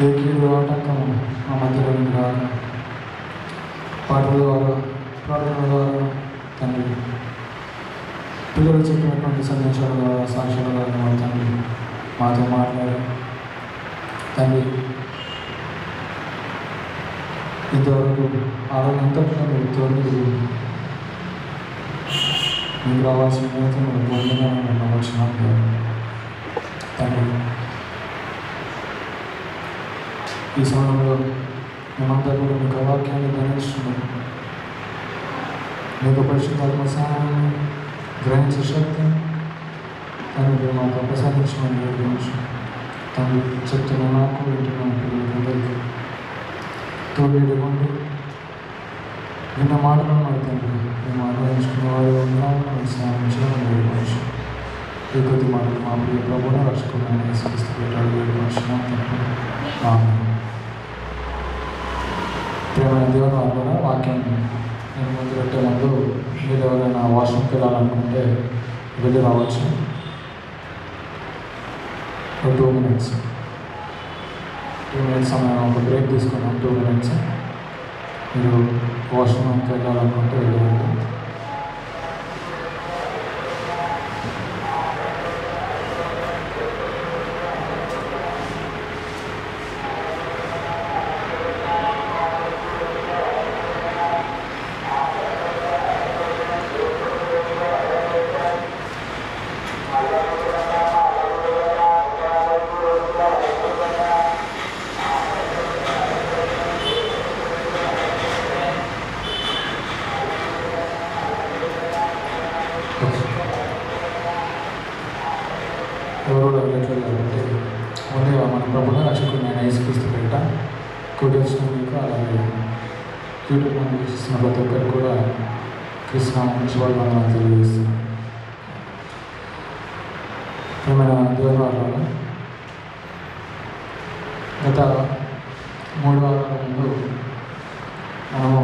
ఏ కీడు ఆటంకము మా మధ్యలోకి రాక పాటల ద్వారా ప్రార్థన ద్వారా తండ్రి పిల్లలు చెప్పినటువంటి సందేశాల ద్వారా సాక్ష్యాల ద్వారా తండ్రి మాతో మాట్లాడి తండ్రి ఇంతవరకు ఆరోగ్యంతట్లో మీరు తోడు మీకు రావాల్సిన నేతలు పొందిన వచ్చిన తండ్రి ఈ సమయంలో మేమంతా కూడా మీకు వాక్యాన్ని ధ్యానిస్తున్నాం. మీకు పరిశుద్ధాత్మ సహాయాన్ని గ్రహించే శక్తి తను మీరు మాకు ప్రసాదించమని వేడుకొంచు. తను చెప్తున్న నాకు వింటున్న పిల్లలందరికీ తోడేడుకోండి. విన్న మాటలను మరి తండ్రి మేము అనుభవించుకున్న వారు ఉన్నామని సాధించమని వేడుకొంచు. ఈ కొద్ది మాటలు మా ప్రియ ప్రభువును రక్షకుడైన యేసుక్రీస్తు పెట్టాడు వేడుకొంచున్నాం తండ్రి. ఆమేన్. ప్రియమైన దేవుని వాళ్ళ వాక్యం నేను ముందు పెట్టే ముందు మీరు ఎవరైనా వాష్రూమ్కి వెళ్ళాలనుకుంటే వెళ్ళి రావచ్చు. 2 minutes సమయం ఒక బ్రేక్ తీసుకున్నాం. 2 minutes మీరు వాష్రూమ్కి వెళ్ళాలనుకుంటే వెళ్ళండి. ఎవరు వెళ్ళట్లేదు కాబట్టి ముందుగా మన ప్రభుత్వ రక్షకుడైన యేసుక్రీస్తు పేరిట కూడి వచ్చిన మీకు అలాగే యూట్యూబ్ నుండి వీక్షిస్తున్న ప్రతి ఒక్కరు కూడా క్రీస్తునామమున శుభవందనాలు తెలియజేస్తున్నాను. ప్రియమైన దేవుని వాళ్ళ గత 3 వారాల ముందు మనము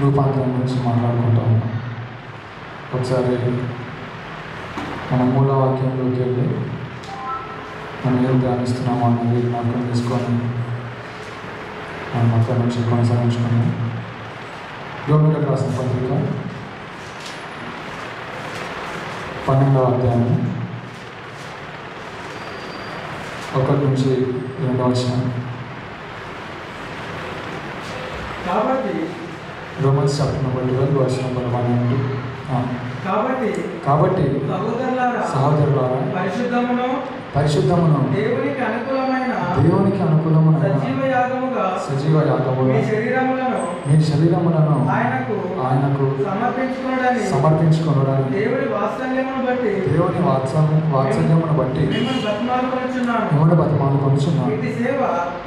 రూపాంతరం గురించి మాట్లాడుకుంటూ ఉన్నాం. ఒకసారి మన మూల వాక్యంలోకి వెళ్ళి మనం ఏం ధ్యానిస్తున్నామో అన్నది జ్ఞాపకం తీసుకొని మనం అక్కడి నుంచి కొనసాగించుకున్నాం. యోబులకు రాసిన పత్రిక 12వ అధ్యాయం 1 నుంచి 2 వచనం. కాబట్టి Romans chapter number 12 verse number 1 కాబట్టి సహోదరులారా పరిశుద్ధమును దేవునికి అనుకూలమైన సజీవ యాగముగా మీ శరీరములను ఆయనకు సమర్పించుకొనడానికి దేవుని వాత్సల్యమును బట్టి మిమ్మల్ని బతిమాలుకొనుచున్నాను.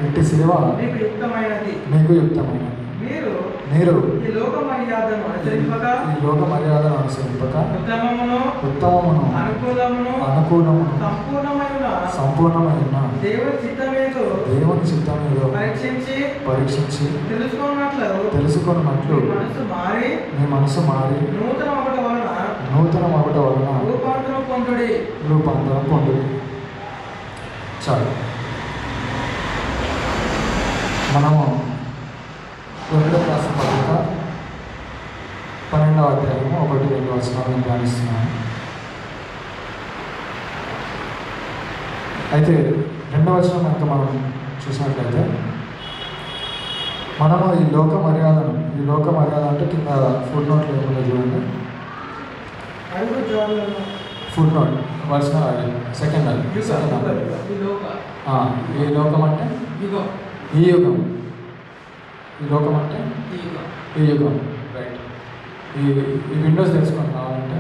ఇట్టి సేవ మీకు యుక్తమైనది. మీరు ఈ లోక మర్యాదను అనుసరింపక ఉత్తమమును అనుకూలమును సంపూర్ణమైన దేవుని చిత్తమేదో పరీక్షించి తెలుసుకున్నట్లు మీ మనసు మారి నూతనం అవట వలన రూపాంతరం పొందుడి. చాలు. మనము యోబులకు రాసిన పత్రిక 12వ అధ్యాయము 1-2 వచనాలను ధ్యానిస్తున్నాను. అయితే 2వ వచనం కనుక మనం చూసినట్లయితే మనము ఈ లోక మర్యాద అంటే కింద ఫుడ్ నోట్లు ఏముందో చూడండి. ఫుడ్ నోట్ వర్ష సెకండ్ ఈ లోకం అంటే ఈ యుగం. ఈ లోకం అంటే ఈ యుగం. రైట్. ఈ విండోస్ తెలుసుకొని కావాలంటే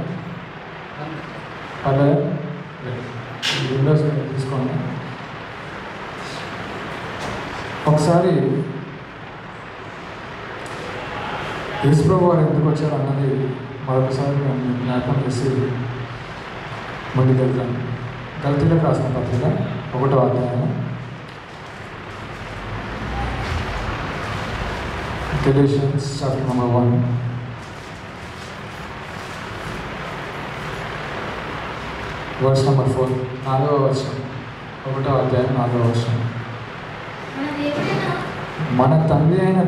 పర్లేదు. ఈ విండోస్ తీసుకోండి. ఒకసారి యేసుప్రభు వారు ఎందుకు వచ్చారు అన్నది మరొకసారి నేను జ్ఞాపకం చేసి ముందుకెళ్తాను. గలతీలకు రాసిన పత్రిక 1వ అధ్యాయం Galatians chapter number 1 verse number 4 4వ వచనం 1వ అధ్యాయం 4వ వచనం. మన తండ్రి అయిన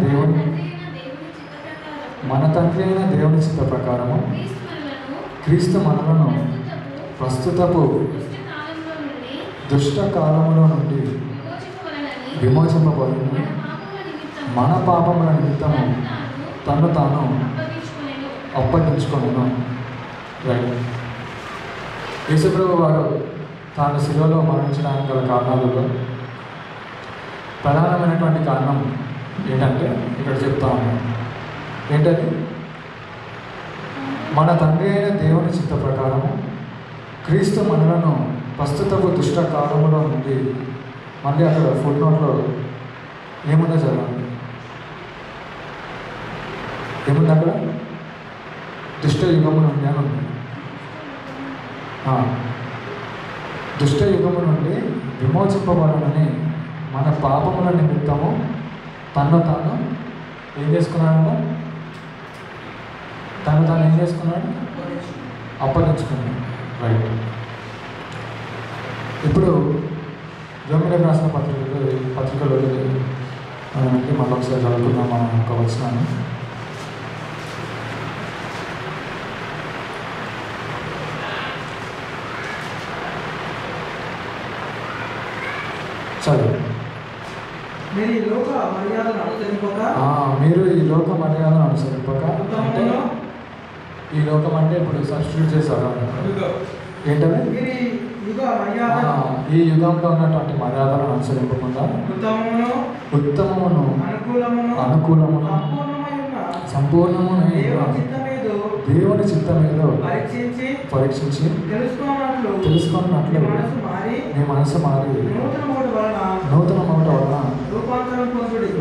దేవుని చిత్త ప్రకారము క్రీస్తు మనలను ప్రస్తుతపు దుష్ట కాలములో నుండి విమోచింపబడును మన పాపముల నిమిత్తము తను తాను అప్పగించుకొనెను. రైట్. యేసుప్రభు వారు తాను శిలువలో మరణించడానికి గల కారణాలలో ప్రధానమైనటువంటి కారణం ఏంటంటే ఇక్కడ చెప్తా ఉన్నాను. ఏంటది? మన తండ్రి అయిన దేవుని చిత్త ప్రకారము క్రీస్తు మనలను ప్రస్తుతపు దుష్ట కాలములో నుండి, మళ్ళీ అక్కడ ఫుడ్ నోట్లో ఏముందో చదవండి. ఏముంది అక్కడ? దుష్ట యుగము నుండి అని ఉంది. దుష్ట యుగము నుండి విమోచింపబడమని మన పాపముల నిమిత్తము తను తాను ఏం చేసుకున్నాడంట? తను తాను ఏం చేసుకున్నాడు? అప్పగించుకున్నాడు. రైట్. ఇప్పుడు రోమీయులకు రాసిన పత్రికలో మళ్ళీ ఒకసారి చదువుకున్నాం మనం ఒక వచనాన్ని. చదువు. మీరు ఈ లోక మర్యాదను అనుసరింపక అంటే ఈ లోకం అంటే ఇప్పుడు సబ్స్టిట్యూట్ చేశారు. ఏంటది? ఈ యుగంలో ఉన్నటువంటి మర్యాదలను అనుసరింపకుండా ఉత్తమమును అనుకూలమును సంపూర్ణమును దేవుని చిత్తమేదో పరీక్షించి తెలుసుకున్నట్లు మీ మనసు మారి నూతన మాట వలన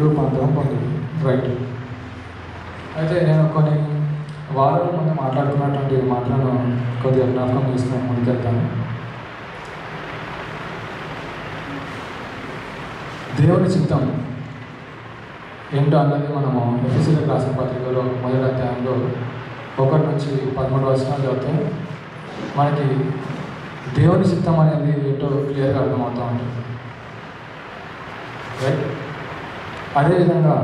రూపాంతరం పొంది. రైట్. అయితే నేను కొన్ని వారాల ముందు మాట్లాడుకున్నటువంటి మాటలను కొద్దిగా జ్ఞాపకం చేసుకుని ముందుకెళ్తాను. దేవుని చిత్తం ఏంటో అన్నది మనము ఎఫెసీయులకు రాసిన పత్రికలో మొదటి అధ్యాయంలో 1 నుంచి 13 వచనాలు చదివితే మనకి దేవుని చిత్తం అనేది ఏంటో క్లియర్గా అర్థమవుతూ ఉంటుంది. రైట్. అదేవిధంగా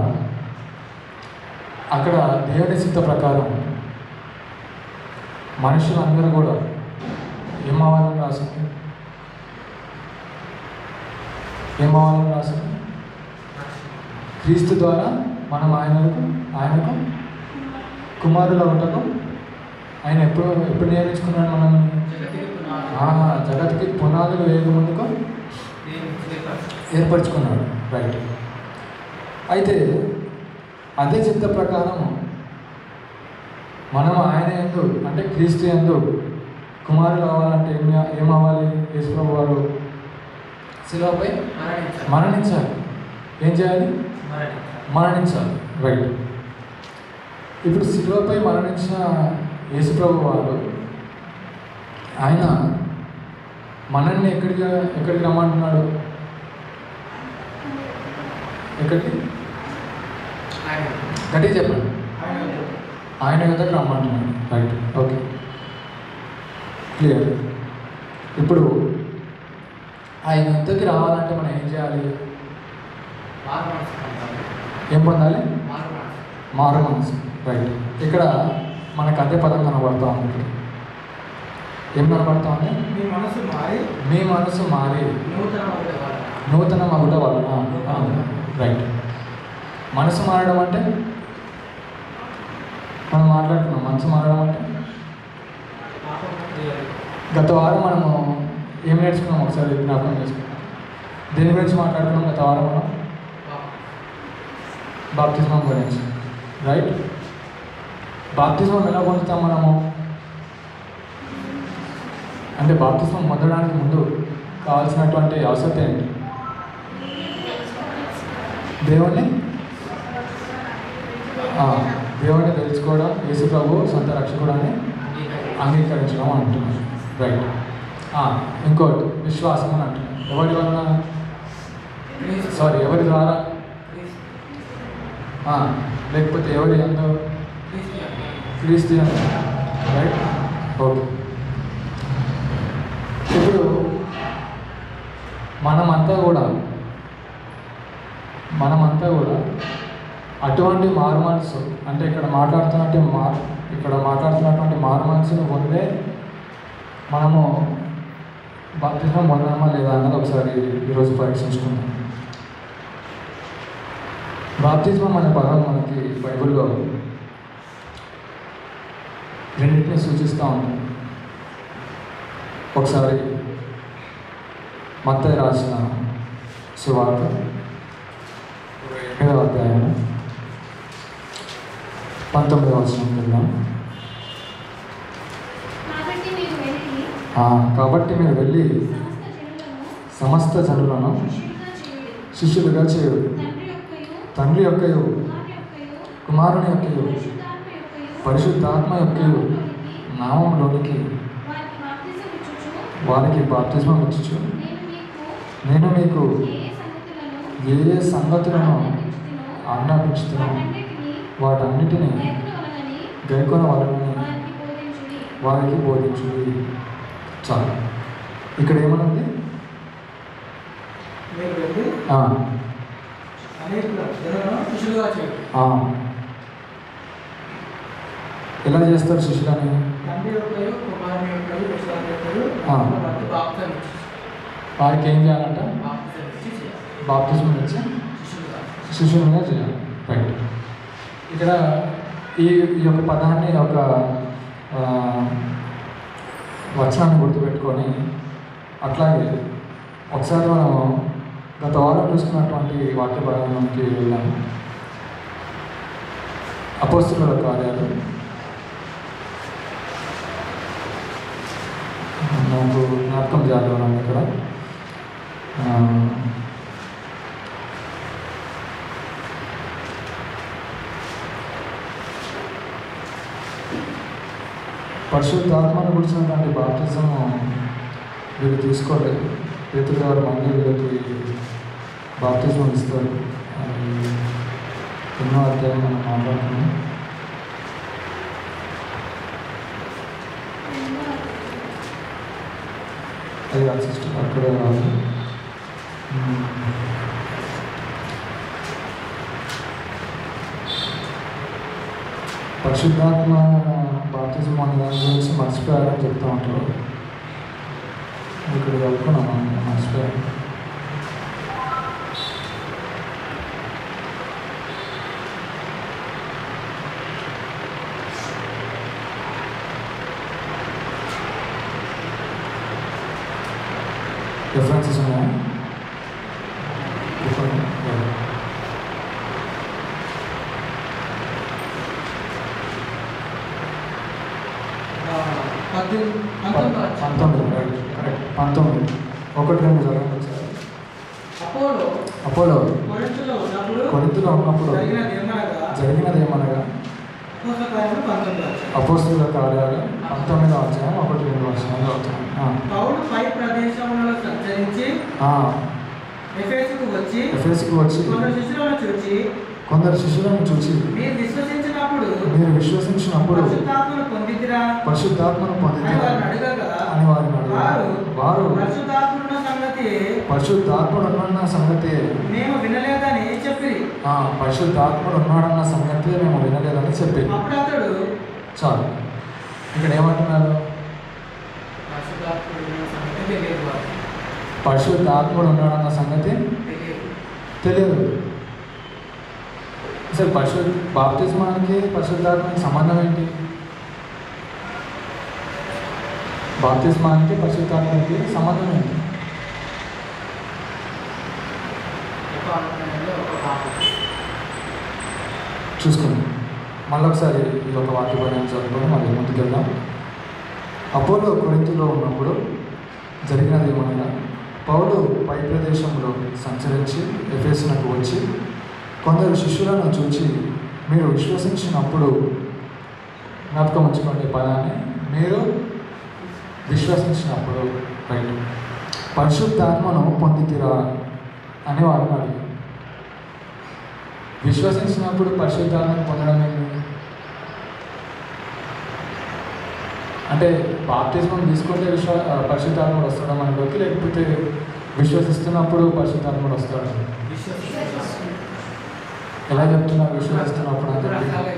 అక్కడ దేవుని చిత్త ప్రకారం మనుషులందరూ కూడా ఏమవ్వాలని రాసింది? క్రీస్తు ద్వారా మనం ఆయనకు కుమారుల ఉండటం ఆయన ఎప్పుడు నియమించుకున్నాడు? మనం జగత్కి పునాదులు వేయక ముందుకు ఏర్పరచుకున్నాడు. రైట్. అయితే అదే చిత్త ప్రకారం మనం ఆయన యందు అంటే క్రీస్తు యందు కుమారులు అవ్వాలంటే ఏమవ్వాలి? యేసుప్రభు వారు శిలువపై మరణించాలి. ఏం చేయాలి? మరణించాలి. రైట్. ఇప్పుడు శిలువపై మరణించిన యేసుప్రభు వారు ఆయన మనల్ని ఎక్కడికి రమ్మంటున్నాడు? ఎక్కడికి? గట్టిగా చెప్పండి. ఆయన యొద్దకు రమ్మంటున్నాడు. రైట్. Okay, clear. ఇప్పుడు ఆయన యొద్దకి రావాలంటే మనం ఏం చేయాలి? ఏం పొందాలి? మారు మనసు. రైట్. ఇక్కడ మనకు అదే పదం కనబడతా ఉంది. ఏం కనబడతా ఉంది? మీ మనసు మారి నూతన మగుట వలన. రైట్. మనసు మారడం అంటే మనం మాట్లాడుతున్నాం. మనసు మారడం అంటే గత వారం మనము ఏం నేర్చుకున్నాం? ఒకసారి జ్ఞాపకం చేసుకున్నాం. దేని గురించి మాట్లాడుకున్నాం గత వారం? మనం బాప్తిజమం గురించి. రైట్. బాప్తిజమం ఎలా పొందుతాం మనము? అంటే బాప్తిజమం పొందడానికి ముందు కావాల్సినటువంటి అవసరం ఏంటి? దేవుణ్ణి తెలుసుకోవడం, యేసు ప్రభు సొంత రక్షకుడాన్ని అంగీకరించడం అంటున్నారు. రైట్. ఇంకోటి విశ్వాసం అని అంటున్నారు. ఎవరి వలన? ఎవరి ద్వారా? లేకపోతే ఎవరి యందు? క్రీస్తు యందు. రైట్. ఓకే. ఇప్పుడు మనమంతా కూడా మనమంతా కూడా అటువంటి మారు మనసు అంటే ఇక్కడ మాట్లాడుతున్నటువంటి మారు మనసును పొందే మనము బాప్తిజం పొందామా లేదా అన్నది ఒకసారి ఈరోజు పరీక్షించుకుందాం. బాప్తిజం అనే పదం మనకి బైబిల్లో రెండింటిని సూచిస్తూ ఉంటుంది. ఒకసారి మత్తయి రాసిన సువార్త 7వ అధ్యాయం 19వ వచనం వెళ్దాం. కాబట్టి మీరు వెళ్ళి సమస్త జనులను శిష్యులుగా చేయుడు, తండ్రి యొక్కయు కుమారుని యొక్కయు పరిశుద్ధాత్మ యొక్కయు నామములోనికి వారికి బాప్తిజం ఇచ్చుచు నేను మీకు ఏ ఏ సంగతులను ఆజ్ఞాపించుతున్నాను వాటన్నిటినీ గైకొనవలెనని వారికి బోధించుడి. చాలు. ఇక్కడ ఏమనుంది? ఎలా చేస్తారు శిష్యులని? వారికి ఏం చేయాలంట? బాప్తిజం ఇచ్చి శిష్యులుగా చేయాలి. రైట్. ఇక్కడ ఈ యొక్క పదాన్ని ఒక వచనాన్ని గుర్తుపెట్టుకొని అట్లాగే ఒకసారి మనం గత వారం చూసుకున్నటువంటి వాక్య భాగంలోకి వెళ్ళాము. అపోస్తలుల కార్యాలు నాకు జ్ఞాపకం జాగ్రత్త ఇక్కడ పరిశుద్ధాత్మను గురించినటువంటి బాప్తిజము వీళ్ళు తీసుకోలేదు. పేతురు గారు మళ్ళీ వీళ్ళకి బాప్తిజం ఇస్తారు. అది ఎన్నో అధ్యాయం మనం మాట్లాడుతున్నాం. అది సిస్టర్ అక్కడే రాదు. పరిశుద్ధాత్మ బాప్తిజం అనే దాని గురించి మర్చిపోయారని చెప్తూ ఉంటారు. ఇక్కడ చదువుకున్నాను, మర్చిపోయాను. డిఫరెన్సెస్ ఉన్నాయా? కరెక్ట్. 19 1-2 చదవండి ఒకసారి. అపోలో కొరింథీలో ఉన్నప్పుడు జరిగినదేమనగా అపోస్తలుల కార్యాలు 19వ అధ్యాయం 1-2 వచనాలు అవుతాయి. పౌలు పై ప్రదేశములలో సంచరించి ఎఫెసుకు వచ్చి కొందరు శిష్యులను చూచి మీరు విశ్వసించినప్పుడు పరిశుద్ధాత్మను పొందితిరా అని వారిని అడిగారు. వారు పరిశుద్ధాత్ముడు ఉన్న సంగతి మేము వినలేదని చెప్పి పరిశుద్ధాత్ముడు ఉన్నాడన్న సంగతి మేము వినలేదని చెప్పి చాలు. ఇక్కడ ఏమంటున్నారు? పరిశుద్ధాత్ముడు ఉన్నాడన్న సంగతి తెలియదు. అసలు బాప్తిజమానికి పరిశుద్ధాత్మకి సంబంధం ఏంటి? బాప్తిజమానికి పరిశుద్ధాత్మకి సంబంధం ఏంటి? చూసుకుందాం. మళ్ళీ ఒకసారి ఈ యొక్క వాక్య భాగం చదువుకొని మళ్ళీ ముందుకెళ్దాం. అపోలో కొరింథీలో ఉన్నప్పుడు జరిగినది ఏమనగా పౌలు పై ప్రదేశంలో సంచరించి ఎఫెసునకు వచ్చి కొందరు శిష్యులను చూచి మీరు విశ్వసించినప్పుడు, జ్ఞాపకం ఉంచుకోండి పదాన్ని, మీరు విశ్వసించినప్పుడు రైట్ పరిశుద్ధాత్మను పొందితిరా అని వారు అడిగారు. విశ్వసించినప్పుడు పరిశుద్ధాత్మను పొందడం ఏంటి? అంటే బాప్తిజం తీసుకుంటే పరిశుద్ధాత్ముడు వస్తాడు మనలోకి, లేకపోతే విశ్వసిస్తున్నప్పుడు పరిశుద్ధాత్ముడు వస్తాడు? ఎలా చెప్తున్నా విశ్వసిస్తున్నప్పుడు అని చెప్పి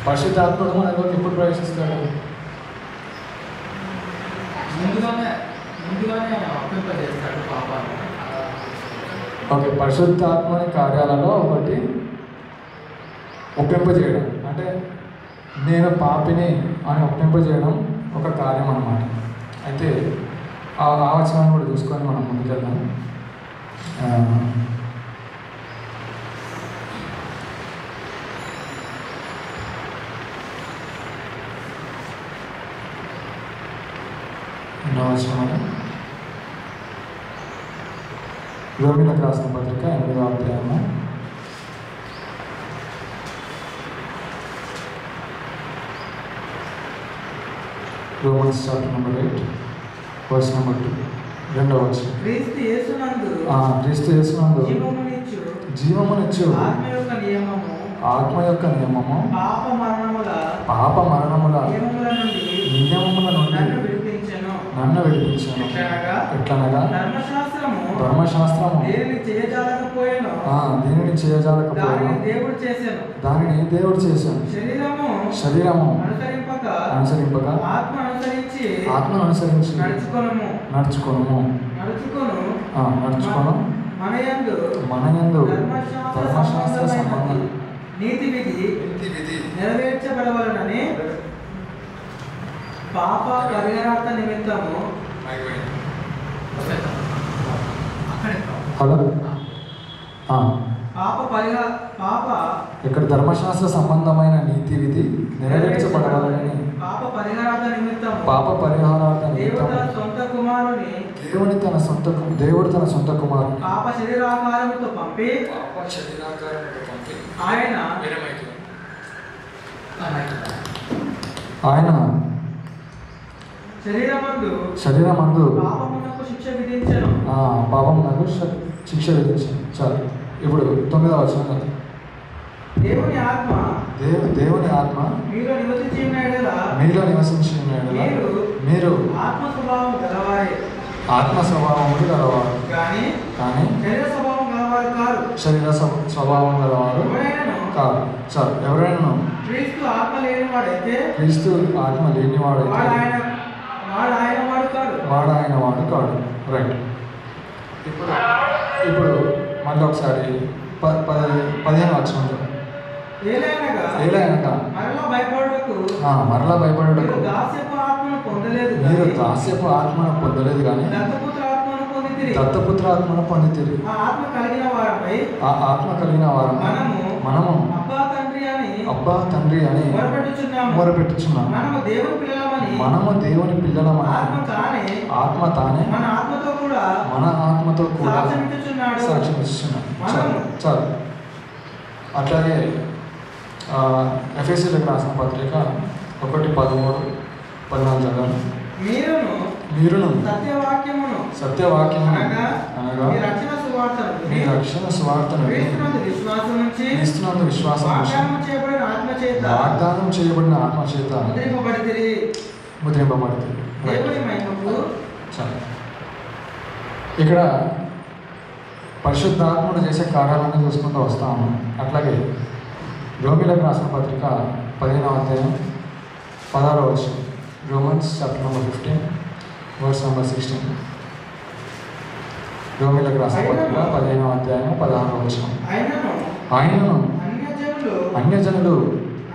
పరిశుద్ధాత్ముడు మనలోకి ఎప్పుడు ప్రవేశిస్తాడు? ముందుగానే ఒప్పింపజేస్తాడు పాపాన్ని. ఓకే, పరిశుద్ధాత్మని కార్యాలలో ఒకటి ఒప్పింపజేయడం అంటే నేను పాపిని అని ఒప్పింపజేయడం ఒక కార్యం అన్నమాట. అయితే ఆ వచనాన్ని కూడా చూసుకొని మనం ముందుకెళ్దాం. ఎన్నో వచనం? రోమిలకు రాసిన పత్రిక 8వ అధ్యాయము Romans chapter number 8 verse number 2 రెండవ వచనం. క్రీస్తు యేసునందు జీవమునిచ్చు ఆత్మ యొక్క నియమము పాప మరణముల నియమముల నుండి నన్ను విడిపించెను. ఎట్లనగా ధర్మశాస్త్రము దీనిని చేయజాలకపోయాను, దానిని దేవుడు చేశాను. శరీరము అనుసరింపక ఆత్మను అనుసరించి నడుచుకొను మనయందు ధర్మశాస్త్ర సంబంధం నీతి విధి నెరవేర్చబడవలనని పాప పరిహారార్థ నిమిత్తము. హలో, పాప ఇక్కడ ధర్మశాస్త్ర సంబంధమైన నీతి విధి నెరవేర్చబడాలని పాప పరిహారార్థ నిమిత్తము దేవుడు తన సొంత కుమారుని పాప శరీరాకారముతో పంపి ఆయన శరీరమందు పాపమునకు శిక్ష విధించను. చాలు. ఇప్పుడు 9వ వచనం. దేవుని ఆత్మ మీలో నివసించి ఉన్నాడు. మీరు ఆత్మ స్వభావములు గలవారు కానీ శరీర స్వభావం గలవారు కాదు. చాలు. ఎవరైనా క్రీస్తు ఆత్మ లేనివాడైతే వాడు ఆయన వాడు కాడు. రైట్. ఇప్పుడు మళ్ళీ ఒకసారి 15వ వచనంలో ఏలైనగా మరలా భయపడుటకు మీరు దాస్యపు ఆత్మను పొందలేదు కానీ దత్తపుత్ర ఆత్మను పొందితిరి. ఆ ఆత్మ కలిగిన వారు మనము అబ్బా తండ్రి అని మొరపెట్టుచున్నాము. మనము దేవుని పిల్లలమని ఆత్మ తానే మన ఆత్మతో కూడా సాక్ష్యం ఇస్తున్నాం. చాలు. అట్లాగే ఎఫెసీలకు రాసిన పత్రిక 1:13-14 చదవండి. మీరును సత్యవాక్యమును అనగా మీ రక్షణ సువార్తను క్రీస్తునందు విశ్వాసం వాగ్దానం చేయబడిన ఆత్మ చేత ముద్రింపబడింది. ఇక్కడ పరిశుద్ధాత్మను చేసే కార్యాలను చూసుకుంటూ వస్తాము. అట్లాగే రోమిలకు రాసిన పత్రిక 15వ అధ్యాయం 16వ వచనం. Romans chapter number 15 verse number 16. రోమిలకు రాసిన పత్రిక 15వ అధ్యాయం 16వ వచనం. ఆయనను అన్యజనులు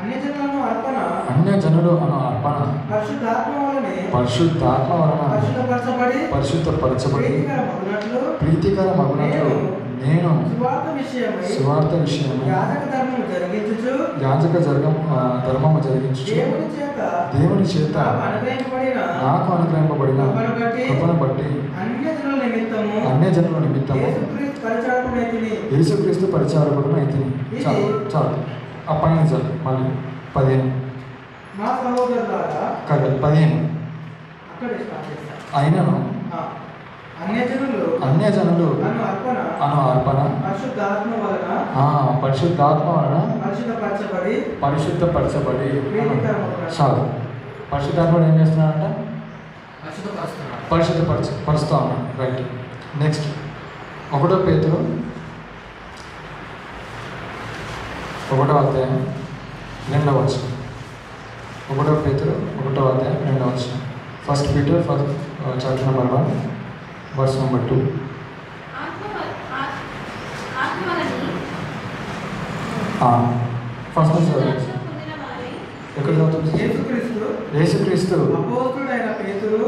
అను అర్పణ పరిశుద్ధాత్మ వలన పరిశుద్ధపరచబడి ప్రీతికర మగునట్లు నేను సువార్త విషయము యాజక ధర్మము జరిగించు దేవుని చేత నాకు అనుగ్రహింపబడిన కృపను బట్టి అన్యజనుల నిమిత్తము యేసుక్రీస్తు పరిచారకుడును అయితిని. చాలు. ఆ పైన చాలు. మళ్ళీ 15 అయినను అన్యజనులు అను అర్పణ పరిశుద్ధాత్మ వలన పరిశుద్ధపరచబడి. చాలు. పరిశుద్ధాత్ముడు ఏం చేస్తున్నాడంట? పరుస్తూ ఉన్నాడు. రైట్. నెక్స్ట్ ఒకటో పేతురు 1వ అధ్యాయం 2వ వచనం. 1 పేతురు 1వ అధ్యాయం 2వ వచనం. First Peter chapter number 1 verse number 2. First నుంచి ఎక్కడ చదువుతుంది? యేసుక్రీస్తు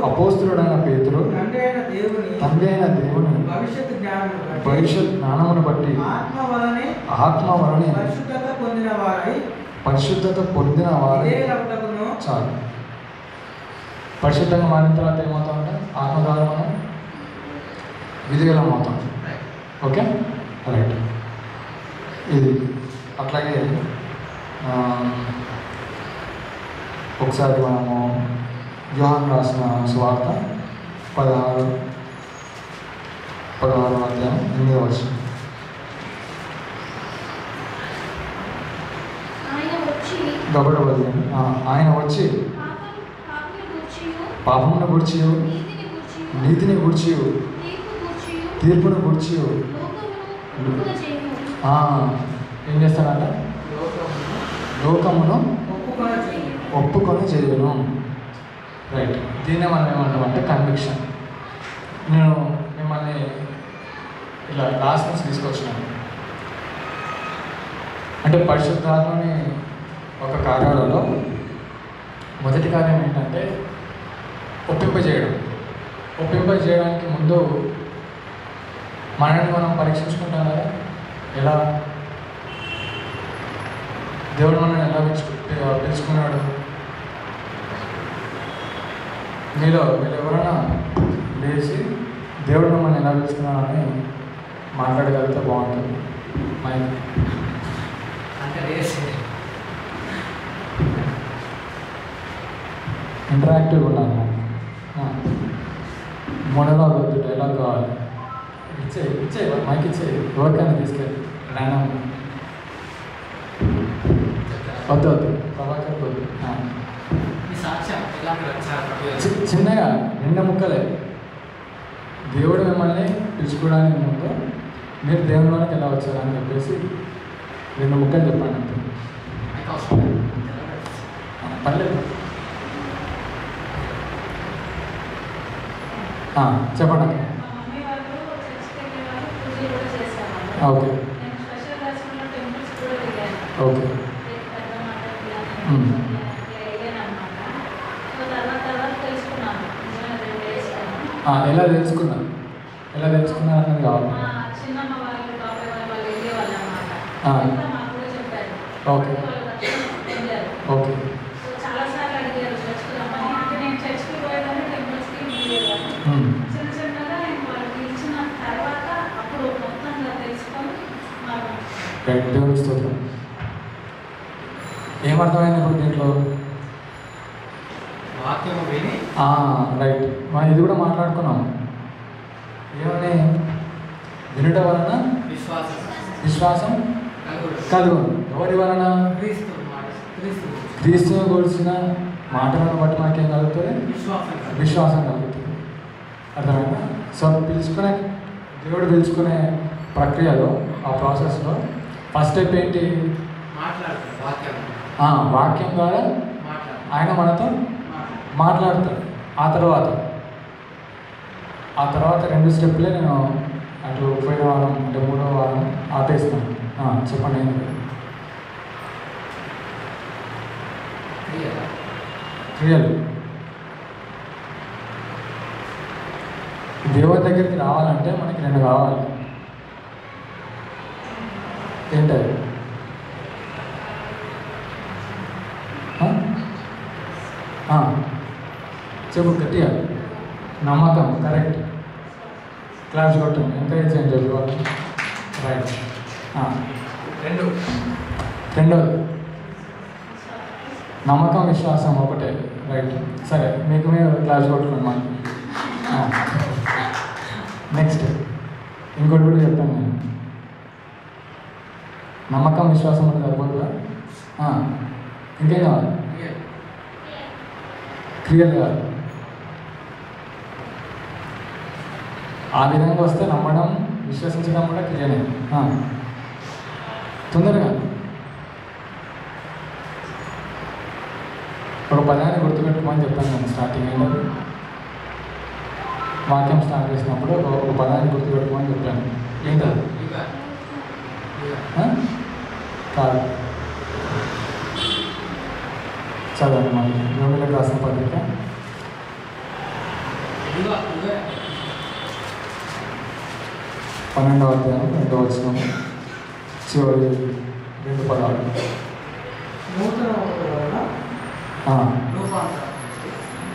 అపోస్తులుడైన పేతురు తండ్రి అయిన దేవుని భవిష్యత్ జ్ఞానమును బట్టి ఆత్మ వలనే పరిశుద్ధత పొందిన వారి చాలు. పరిశుద్ధంగా మారిన తర్వాత ఏమవుతామంటే ఆత్మ ద్వారా మనం విధిగలం అవుతాం. Okay, right. ఇది అట్లాగే ఒకసారి మనము యోహాను రాసిన సువార్త 16వ అధ్యాయం 8వ వచనం. ఆయన వచ్చి పాపమును గురించి నీతిని గురించి తీర్పును గురించి ఏం చేస్తాడంట? లోకమును ఒప్పుకొని చేయను. రైట్. దీన్నే మనం ఏమంటామంటే కన్విక్షన్. నేను మిమ్మల్ని ఇలా లాస్ట్ నుంచి తీసుకొచ్చినాను. అంటే పరిశుద్ధాత్మని ఒక కార్యాలలో మొదటి కార్యం ఏంటంటే ఒప్పింపజేయడానికి ముందు మనల్ని మనం పరీక్షించుకుంటాం కదా. ఎలా దేవుడు మనల్ని ఎలా పిలుచుకున్నాడు? మీరు ఎవరైనా లేచి దేవుడు మిమ్మల్ని ఎలా పిలుచుకున్నాడని మాట్లాడగలిగితే బాగుంటుంది. మైక్ ఇంటరాక్టివ్ ఉండాలి. మోడలాగ్ వద్దు, డైలాగ్ కావాలి. ఇచ్చే మైక్ ఇచ్చే ఎవరికైనా తీసుకెళ్ళి ర్యాండమ్ వద్దు ప్రభాకర్ వద్దు. చిన్నగా 2 ముక్కలే. దేవుడు మిమ్మల్ని పిలుచుకోవడానికి ముందు మీరు దేవునిలోనికి ఎలా వచ్చారని చెప్పేసి 2 ముక్కలు చెప్పండి అంతే. పర్లేదు, చెప్పండి. Okay okay. ఎలా తెలుసుకున్నారు అన్నది కావాలి. Okay okay. రైట్. దేవుని స్తోత్రం. ఏమర్థమైంది ఇప్పుడు దీంట్లో? రైట్. మనం ఇది కూడా మాట్లాడుకున్నాం. ఏమని? వినుట వలన విశ్వాసం కలుగును. ఎవరి వలన? క్రీస్తుని గురించిన మాటలను బట్టి మనకేం కలుగుతుంది? విశ్వాసం కలుగుతుంది. అర్థమైనా? సో దేవుడు పిలుచుకునే ప్రక్రియలో, ఆ ప్రాసెస్లో ఫస్ట్ స్టెప్ ఏంటి? వాక్యం ద్వారా ఆయన మనతో మాట్లాడతాడు. ఆ తర్వాత 2 స్టెప్లే నేను అటు పోయిన వారం అంటే 3వ వారం ఆపేస్తున్నాను. చెప్పండి. క్రియలు. దేవుని దగ్గరికి రావాలంటే మనకి 2 కావాలి. ఏంటది? చెప్పు గట్టిగా. నమ్మకం. కరెక్ట్. క్లాస్ కొట్టండి, ఎంకరేజ్ చేయండి చెప్పి వాళ్ళు. రైట్. రెండోది నమ్మకం, విశ్వాసం ఒకటే. రైట్. సరే, మీకు మీరు క్లాస్ కొట్టుకోండి మనకి. నెక్స్ట్ ఇంకోటి కూడా చెప్తాను నేను. నమ్మకం, విశ్వాసం అంటే సరిపోతుందా? ఇంకేం కావాలి? క్రియలు కాదు. ఆ విధంగా వస్తే నమ్మడం, విశ్వసించడం కూడా క్రియనే. తొందరగా ఒక పదాన్ని గుర్తుపెట్టుకోమని చెప్పాను నేను స్టార్టింగ్ ఏంటది వాక్యం స్టార్ట్ చేసినప్పుడు ఒక పదాన్ని గుర్తుపెట్టుకోమని చెప్పాను. ఏంటది? కాదు, చదవండి మళ్ళీ. రోమిలకు రాసిన పత్రిక 12వ అధ్యాయం 2వ వచనం చివరి 2 పదాలు.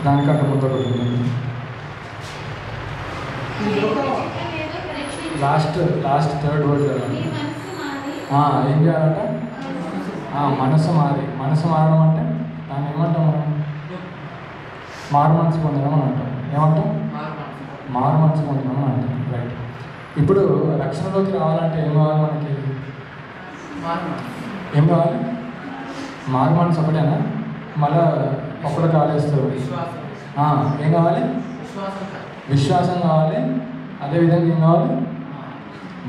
దానికంటే ముందు ఒకటి ఉంటుంది. లాస్ట్ థర్డ్ వర్డ్ చదవండి. ఏం చేయాలంట? మనసు మారడం అంటే దాన్ని ఏమంటాం మనం? మారు మనసు పొందడం అని అంటాం. ఏమంటాం? మారు మనసు పొందడం అని అంటాం. రైట్. ఇప్పుడు రక్షణలోకి రావాలంటే ఏం కావాలి మనకి? ఏం కావాలి? మారు మనసు ఒకటేనా? మళ్ళా ఒకటి కాలేస్తారు. ఏం కావాలి? విశ్వాసం కావాలి. అదేవిధంగా ఏం కావాలి?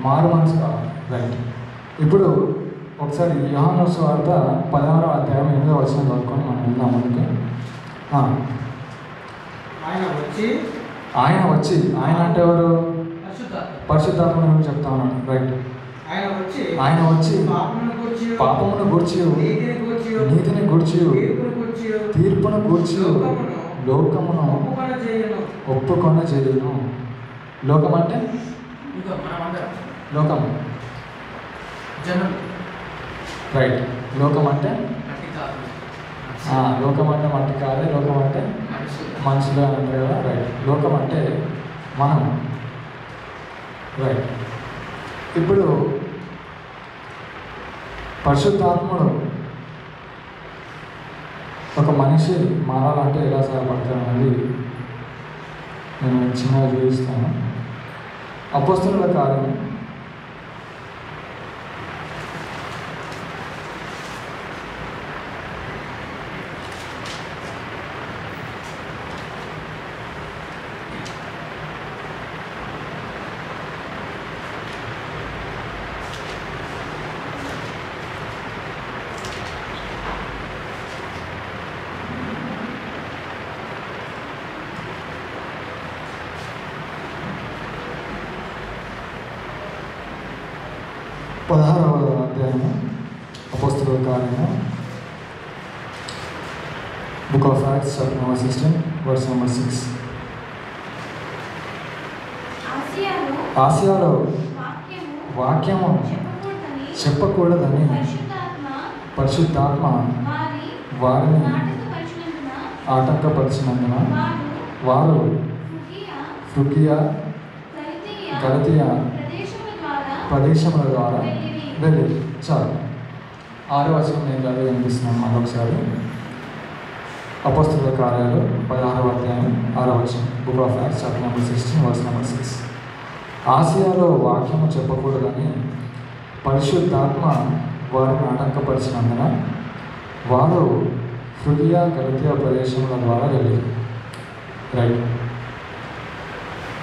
మారు మనసు కావాలి. రైట్. ఇప్పుడు ఒకసారి యోహాను సువార్త 16వ అధ్యాయం 8వ వచనం చదువుకొని మనం వెళ్దాం ముందుకు. ఆయన వచ్చి ఆయన అంటే ఎవరు? పరిశుద్ధాత్మ గురించి చెప్తా ఉన్నాడు. రైట్. ఆయన వచ్చి పాపమును గూర్చి నీతిని గూర్చి తీర్పును గూర్చి లోకమును ఒప్పుకొన చేయను. లోకం అంటే లోకం, రైట్. లోకం అంటే లోకం అంటే మట్టి కాదు, లోకం అంటే మనుషులు అని అంటారు కదా. రైట్. లోకం అంటే మనం. రైట్. ఇప్పుడు పరిశుద్ధాత్ముడు ఒక మనిషి మారాలంటే ఎలా సహాయపడతాడు అనేది నేను చిన్నగా చూపిస్తాను. అపోస్తలుల కార్యం 16వ అధ్యాయము అపోస్తలుల కార్యము, book of Acts chapter number 16 verse number 6. ఆసియాలో వాక్యము చెప్పకూడదని పరిశుద్ధాత్మ వారిని ఆటంకపరిచినందున వారు ఫ్రుగియా గలతియా ప్రదేశముల ద్వారా వెళ్ళి. చాలు. 6వ వచనం నేను చదివి వినిపిస్తున్నాను మరొకసారి. అపోస్తలుల కార్యాలు 16వ అధ్యాయం 6వ వచనం, book of Acts chapter number 16 verse number 6. ఆసియాలో వాక్యము చెప్పకూడదని పరిశుద్ధాత్మ వారిని ఆటంకపరిచినందున వారు ఫ్రుగియా గలతియా ప్రదేశముల ద్వారా వెళ్ళి. రైట్.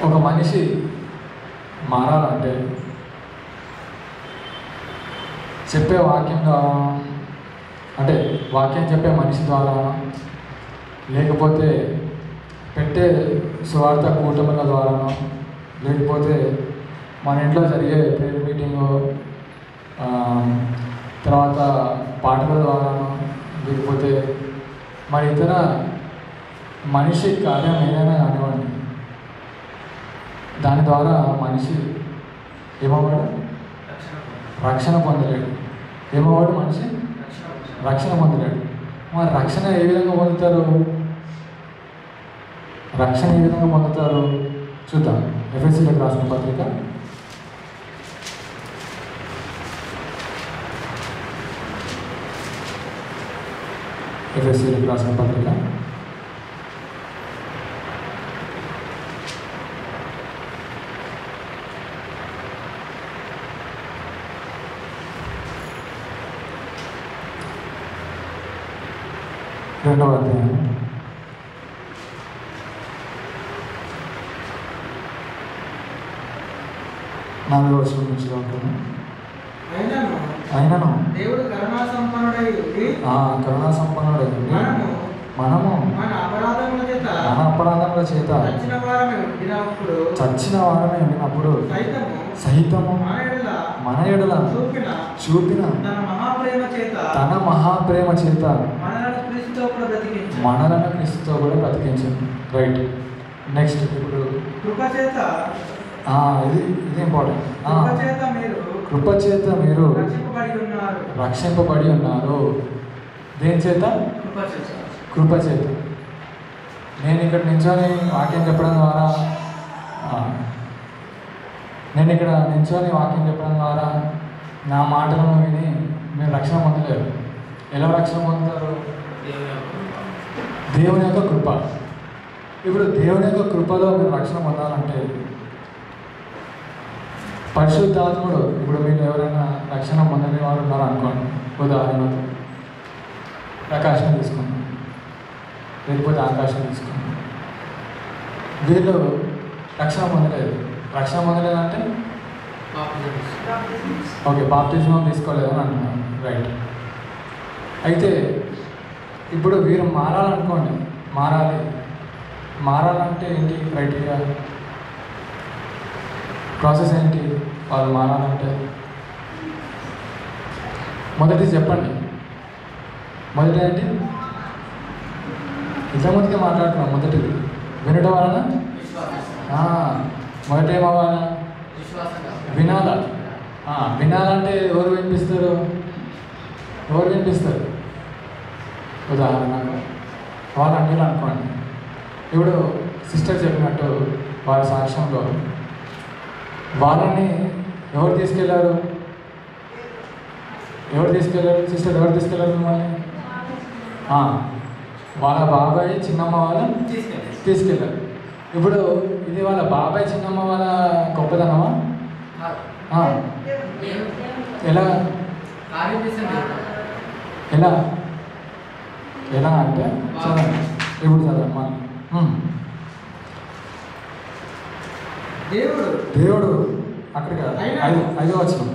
ఒక మనిషి మారాలంటే చెప్పే వాక్యం ద్వారా, అంటే వాక్యం చెప్పే మనిషి ద్వారా, లేకపోతే పెట్టే సువార్త కూటముల ద్వారానో, లేకపోతే మన ఇంట్లో జరిగే ప్రేయర్ మీటింగు, తర్వాత పాటల ద్వారానో, లేకపోతే మరి ఇతర మనిషి కార్యం ఏదైనా కానివ్వండి, దాని ద్వారా మనిషి ఏమవ్వడు? రక్షణ పొందలేడు. ఏమవ్వడు? మనిషి రక్షణ పొందలేడు. మరి రక్షణ ఏ విధంగా పొందుతారు? రక్షణ ఏ విధంగా పొందుతారు చూద్దాం. ఎఫెసీయులకు రాసిన పత్రిక 2వ అధ్యాయం 8వ 4వ వచనం నుంచి చదువుతాను. అయినను దేవుడు కరుణా సంపన్నుడై ఉండి మనము మన అపరాధముల చేత చచ్చిన వారమే ఉండినప్పుడు సహితము మన ఎడల చూపిన తన మహాప్రేమ చేత మనలను క్రీస్తుతో కూడా బ్రతికించింది. రైట్. నెక్స్ట్ ఇప్పుడు ఇది ఇంపార్టెంట్. కృప చేత మీరు రక్షింపబడి ఉన్నారు. దేని చేత? కృప చేత. నేను ఇక్కడ నించొని వాక్యం చెప్పడం ద్వారా నా మాటలను విని మీరు రక్షణ పొందలేరు. ఎలా రక్షణ పొందుతారు? దేవుని యొక్క కృప. ఇప్పుడు దేవుని యొక్క కృపలో మీరు రక్షణ పొందాలంటే పరిశుద్ధాత్ముడు, ఇప్పుడు మీరు ఎవరైనా రక్షణ పొందని వారు ఉన్నారు అనుకోండి, ఉదాహరణకు ప్రకాశం తీసుకోండి, లేకపోతే ఆకాశం తీసుకోండి. వీళ్ళు రక్షణ పొందలేదు. రక్షణ పొందలేదంటే ఓకే, బాప్తిజం తీసుకోలేదని అంటున్నారు. రైట్. అయితే ఇప్పుడు వీరు మారాలనుకోండి, మారాలంటే ఏంటి క్రైటీరియా, ప్రాసెస్ ఏంటి? వాళ్ళు మారాలంటే మొదటి చెప్పండి. మొదటి ఏంటి? ఇంతకుముందుకే మాట్లాడుతున్నాం. మొదటిది వినడం వలన, మొదట ఏమవ్వాలా? వినాల. వినాలంటే ఎవరు వినిపిస్తారు? ఉదాహరణకు వాళ్ళు అన్నీ అనుకోండి. ఇప్పుడు సిస్టర్ చెప్పినట్టు వారి సాక్ష్యంలో వాళ్ళని ఎవరు తీసుకెళ్లారు? సిస్టర్ ఎవరు తీసుకెళ్లారు మిమ్మల్ని? వాళ్ళ బాబాయ్ చిన్నమ్మ వాళ్ళు తీసుకెళ్ళారు. ఇప్పుడు ఇది వాళ్ళ బాబాయ్ చిన్నమ్మ వాళ్ళ గొప్పదనమా? ఎలా అంటే చదవండి. ఇప్పుడు చదవండి. దేవుడు అక్కడికి 5వ వచనం.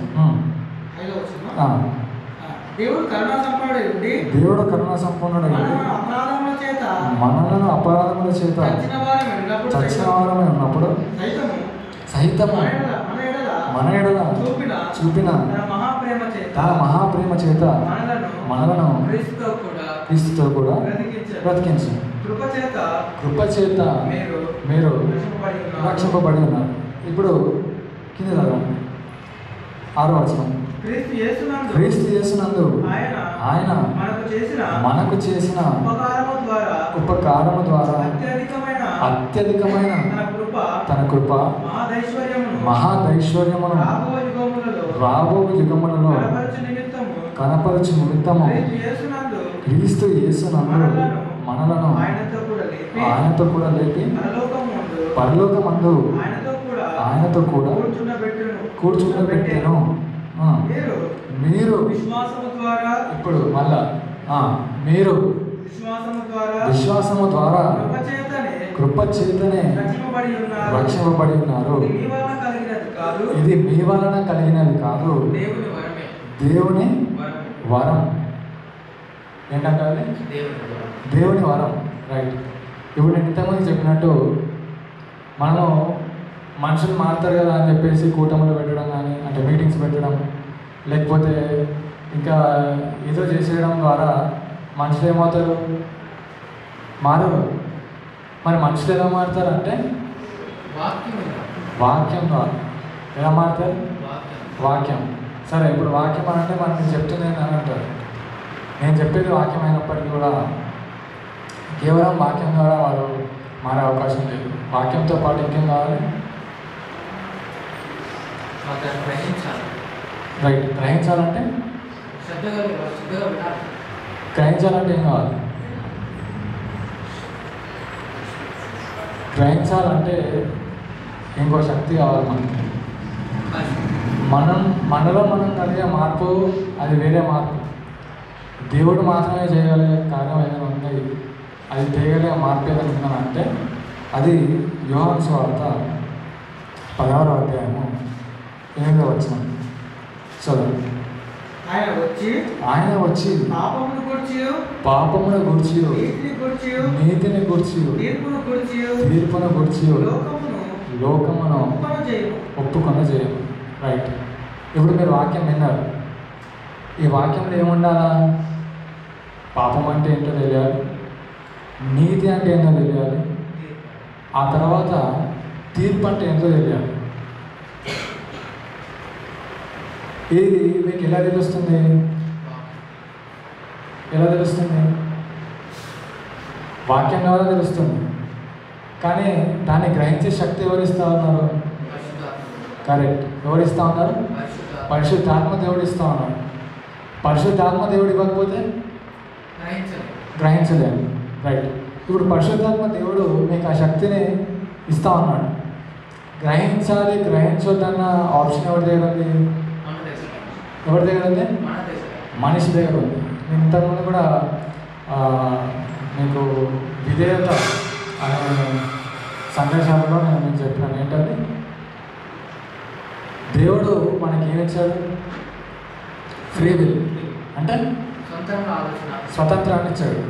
దేవుడు కరుణా సంపన్నుడై ఉండి మనలను అపరాధముల చేత చచ్చిన వారమే ఉన్నప్పుడు సహితము మన ఎడల చూపిన తన మహాప్రేమ చేత మనలను క్రీస్తుతో కూడా బ్రతికించు. కృప చేత మీరు రక్షింపబడి ఉన్నారు. ఇప్పుడు కింద చదవండి. 6వ వచనం. క్రీస్తు యేసునందు ఆయన మనకు చేసిన ఉపకారము ద్వారా అత్యధికమైన తన కృప మహాదైశ్వర్యమును రాబో యుగములలో కనపరచు నిమిత్తము క్రీస్తు యేసునందు మనలను ఆయనతో కూడా లేపి పరలోకమందు ఆయనతో కూడా కూర్చుండబెట్టాను. మీరు ఇప్పుడు మళ్ళా మీరు విశ్వాసము ద్వారా కృప చేతనే రక్షింపబడి ఉన్నారు. ఇది మీ వలన కలిగినది కాదు, దేవుని వరం. ఏంటంటే దేవుని వరం. రైట్. ఇప్పుడు నేను ఇంతకుముందు చెప్పినట్టు మనం మనుషులు మారుతారు కదా అని చెప్పేసి కూటములు పెట్టడం కానీ, అంటే మీటింగ్స్ పెట్టడం, లేకపోతే ఇంకా ఏదో చేసేయడం ద్వారా మనుషులు ఏమవుతారు? మారరు. మరి మనుషులు ఎలా మారుతారంటే వాక్యం ద్వారా. ఎలా మారుతారు? వాక్యం. సరే, ఇప్పుడు వాక్యం అంటే మనకి చెప్తుంది అని అంటారు. నేను చెప్పేది వాక్యం అయినప్పటికీ కూడా కేవలం వాక్యం ద్వారా వారు మారే అవకాశం లేదు. వాక్యంతో పాటు ఇంకేం కావాలి? రైట్. గ్రహించాలంటే ఏం కావాలి? గ్రహించాలంటే ఇంకో శక్తి కావాలి మనలో మనం కలిగే మార్పు అది వేరే మార్పు. దేవుడు మాత్రమే చేయగలిగే కార్యం ఏదైనా ఉంది, అది చేయగలిగే మార్పు ఏదైనా ఉందనంటే అది యోహాను సువార్త 16వ అధ్యాయము 8వ వచనం చదువు. ఆయన వచ్చి పాపమును గూర్చి నీతిని గూర్చి తీర్పును గూర్చి లోకమును ఒప్పుకొని చేయము. రైట్. ఇప్పుడు మీరు వాక్యం విన్నారు. ఈ వాక్యంలో ఏముండాలా? పాపం అంటే ఏంటో తెలియాలి, నీతి అంటే ఏంటో తెలియాలి, ఆ తర్వాత తీర్పు అంటే ఏంటో తెలియాలి. ఇది మీకు ఎలా తెలుస్తుంది? ఎలా తెలుస్తుంది? వాక్యం ద్వారా తెలుస్తుంది. కానీ దాన్ని గ్రహించే శక్తి ఎవరు ఇస్తూ ఉన్నారు? కరెక్ట్. ఎవరు ఇస్తూ ఉన్నారు? పరిశుద్ధాత్మ దేవుడు ఇస్తూ ఉన్నాడు. పరిశుద్ధాత్మ దేవుడు ఇవ్వకపోతే గ్రహించలేము. రైట్. ఇప్పుడు పరిశుద్ధాత్మ దేవుడు మీకు ఆ శక్తిని ఇస్తూ ఉన్నాడు. గ్రహించాలి గ్రహించొద్దన్న ఆప్షన్ ఎవరి దగ్గర ఉంది? ఎవరి దగ్గర ఉంది? మనిషి దగ్గర ఉంది. నేను ఇంతకుముందు కూడా మీకు విధేయత అనే సందేశాలలో నేను మీకు చెప్పినాను. ఏంటంటే దేవుడు మనకి ఏమిచ్చాడు? ఫ్రీ విల్, అంటే స్వతంత్రాన్ని ఇచ్చాడు.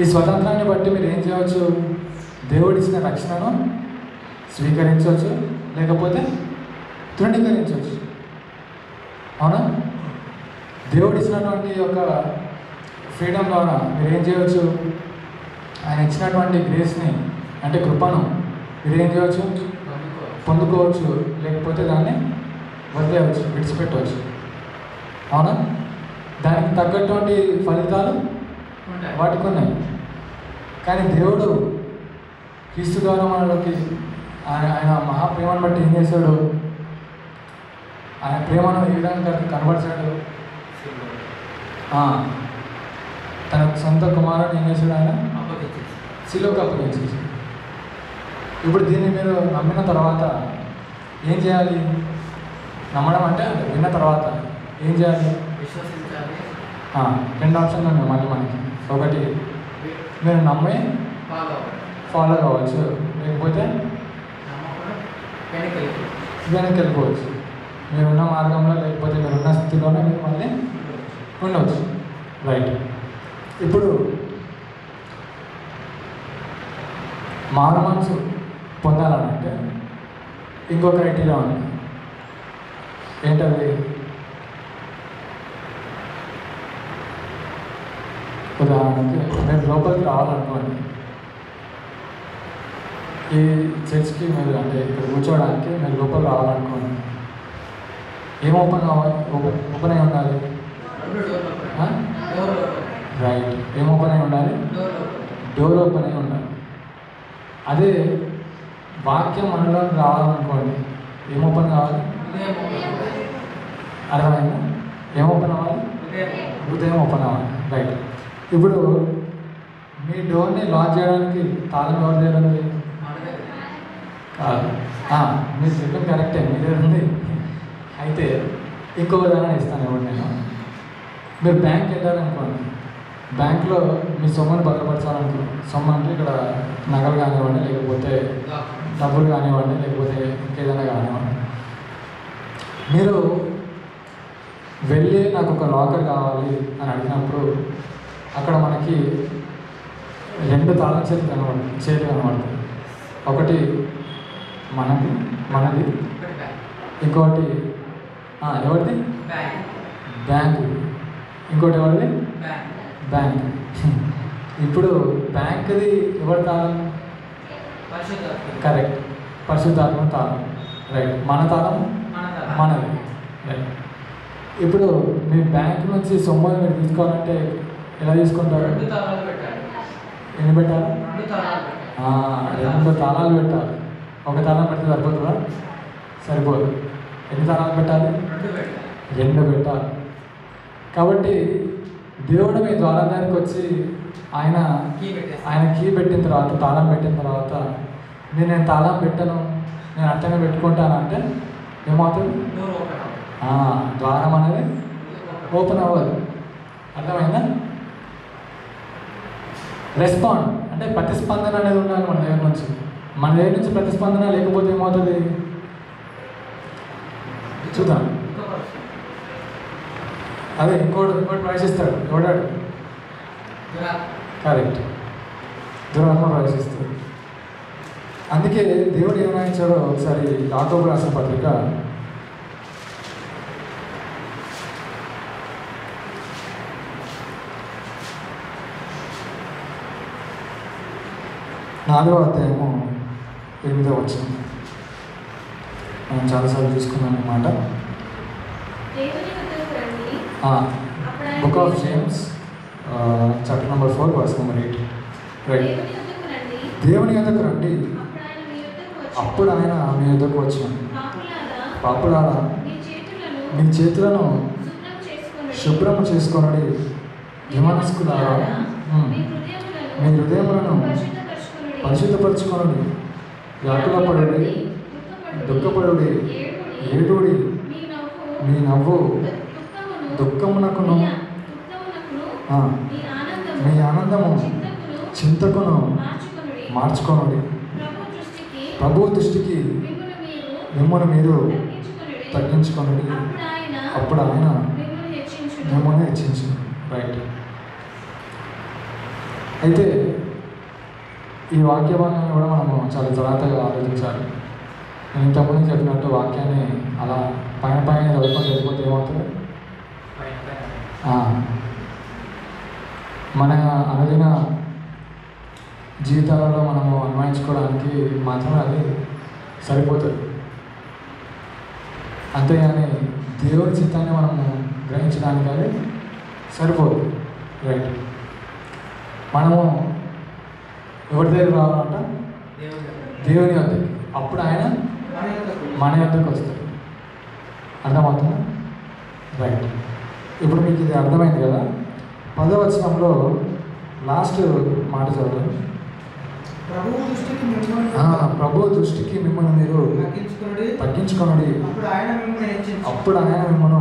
ఈ స్వతంత్రాన్ని బట్టి మీరు ఏం చేయవచ్చు? దేవుడు ఇచ్చిన రక్షణను స్వీకరించవచ్చు, లేకపోతే తృణీకరించవచ్చు. అవునా? దేవుడు ఇచ్చినటువంటి ఒక ఫ్రీడమ్ ద్వారా మీరు ఏం చేయవచ్చు? ఆయన ఇచ్చినటువంటి గ్రేస్ని, అంటే కృపను మీరు ఏం చేయవచ్చు? పొందుకోవచ్చు, లేకపోతే దాన్ని వదిలేయవచ్చు, విడిచిపెట్టవచ్చు. అవునా? దానికి తగ్గటువంటి ఫలితాలు వాటికి ఉన్నాయి. కానీ దేవుడు క్రీస్తు ద్వారా మనలోకి ఆయన మహాప్రేమను బట్టి ఏం చేశాడు? ఆయన ప్రేమను ఏ విధంగా కనబరిచాడు? తన సొంత కుమారుని ఏం చేశాడు? ఆయన శిలువకు అప్పగించేసి. ఇప్పుడు దీన్ని మీరు నమ్మిన తర్వాత ఏం చేయాలి? నమ్మడం అంటే విన్న తర్వాత ఏం చేయాలి? రెండు ఆప్షన్లు ఉన్నాయి మళ్ళీ మనకి. ఒకటి, మీరు నమ్మి ఫాలో కావచ్చు, లేకపోతే వెనక్కి వెళ్ళిపోవచ్చు. మీరున్న మార్గంలో, లేకపోతే మీరున్న స్థితిలోనే మీరు మళ్ళీ ఉండవచ్చు. రైట్. ఇప్పుడు మారు మనసు పొందాలనంటే ఇంకో క్రైటీరియా ఉంది. ఏంటది? ఉదాహరణకి మీరు లోపలికి రావాలనుకోండి. ఈ చర్చ్కి మీరు, అంటే ఇక్కడ కూర్చోవడానికి మీరు లోపల రావాలనుకోండి. ఏం ఓపెన్ కావాలి? ఓపెన్ అయి ఉండాలి. రైట్. ఏం ఓపెన్ అయి ఉండాలి? డోర్ ఓపెన్ అయి ఉండాలి. అదే వాక్యం మనలో రావాలనుకోండి, ఏం ఓపెన్ కావాలి? అర్థమైందా? ఏం ఓపెన్ అవ్వాలి? హృదయం ఓపెన్ అవ్వాలి. రైట్. ఇప్పుడు మీ డోర్ని లాక్ చేయడానికి తాళం ఎవరి దగ్గర ఉంది? కాదు. మీరు చెప్పింది కరెక్టే, మీ దగ్గర ఉంది. అయితే ఇంకో ఉదాహరణ ఇస్తాను. ఎవరు నేను, మీరు బ్యాంక్కి వెళ్ళారనుకోండి. బ్యాంక్లో మీ సొమ్ముని భద్రపరచాలనుకో. సొమ్ము అంటే ఇక్కడ నగలు కానివ్వండి, లేకపోతే డబ్బులు కానివ్వండి, లేకపోతే ఇంకేదైనా కానివ్వండి. మీరు వెళ్ళి నాకు ఒక లాకర్ కావాలి అని అడిగినప్పుడు అక్కడ మనకి 2 తాళం చేతులు కనబడుతుంది. ఒకటి మనది, ఇంకోటి ఎవరిది? బ్యాంకు. ఇంకోటి ఎవరిది? బ్యాంక్. ఇప్పుడు బ్యాంకుది ఎవరి తాళం? కరెక్ట్. పరిశుద్ధాత్మ తాళం. రైట్. మన తాళం మనది. రైట్. ఇప్పుడు మీ బ్యాంక్ నుంచి సొమ్ముని మీరు తీసుకోవాలంటే ఎలా తీసుకుంటారు? ఎన్ని పెట్టాలి? 2 తాళాలు పెట్టాలి. ఒక తాళం పెడితే సరిపోతుందా? సరిపోదు. ఎన్ని తాళాలు పెట్టాలి? 2 పెట్టాలి. కాబట్టి దేవుడు మీ ద్వారం దగ్గరికి వచ్చి ఆయన కీ పెట్టిన తర్వాత, తాళం పెట్టిన తర్వాత, నేను తాళం పెట్టను, నేను అట్టనే పెట్టుకుంటానంటే ఏమవుతుంది? ద్వారం అనేది ఓపెన్ అవ్వదు. అర్థమైందా? రెస్పాండ్ అంటే ప్రతిస్పందన అనేది ఉండాలి మన దగ్గర నుంచి. మన దగ్గర నుంచి ప్రతిస్పందన లేకపోతే ఏమవుతుంది? చూద్దాం. అదే ఇంకోటి ప్రవేశిస్తాడు. ఎవడాడు? కరెక్ట్, దురాత్మ ప్రవేశిస్తాడు. అందుకే దేవుడు ఏం రాయించాడో ఒకసారి యాకోబు రాసిన పత్రిక 4వ అధ్యాయము 8వ వచనం. మనం చాలాసార్లు చూసుకున్నాం అన్నమాట. Book of James chapter number 4 verse number 8. Right. దేవుని యొద్దకు రండి, అప్పుడు ఆయన మీ యొద్దకు వచ్చాను. పాపులారా, మీ చేతులను శుభ్రం చేసుకొనడి, యమనస్కులారా మీ హృదయములను పరిశుద్ధపరచుకొనడి, వ్యాకులపడుడి, దుఃఖపడుడి, ఏడుడి, మీ నవ్వు దుఃఖమునకును మీ ఆనందము చింతకును మార్చుకొనడి. ప్రభు దృష్టికి మిమ్మల్ని మీరు తగ్గించుకొనడి, అప్పుడు ఆయన మిమ్మల్ని హెచ్చించు. రైట్. అయితే ఈ వాక్య భాగాన్ని కూడా మనము చాలా జాగ్రత్తగా ఆలోచించాలి. నేను ఇంతకుముందు చెప్పినట్టు వాక్యాన్ని అలా పైన పైన చదువుకొని వెళ్ళిపోతే ఏమవుతుంది? మన అనుదిన జీవితాలలో మనము అన్వయించుకోవడానికి మాత్రమే అది సరిపోతుంది. అంతేగాని దేవుని చిత్తాన్ని మనము గ్రహించడానికి అది సరిపోదు. రైట్. మనము ఎవరి దగ్గర రావాలంట? దేవుని వద్దకి. అప్పుడు ఆయన మన యొద్దకు వస్తాడు. అర్థమవుతుందా? రైట్. ఇప్పుడు మీకు ఇది అర్థమైంది కదా. 10వ వచనంలో లాస్ట్ మాట చదవండి. ప్రభు దృష్టికి మిమ్మల్ని మీరు తగ్గించుకొనడి, అప్పుడు ఆయన మిమ్మల్ని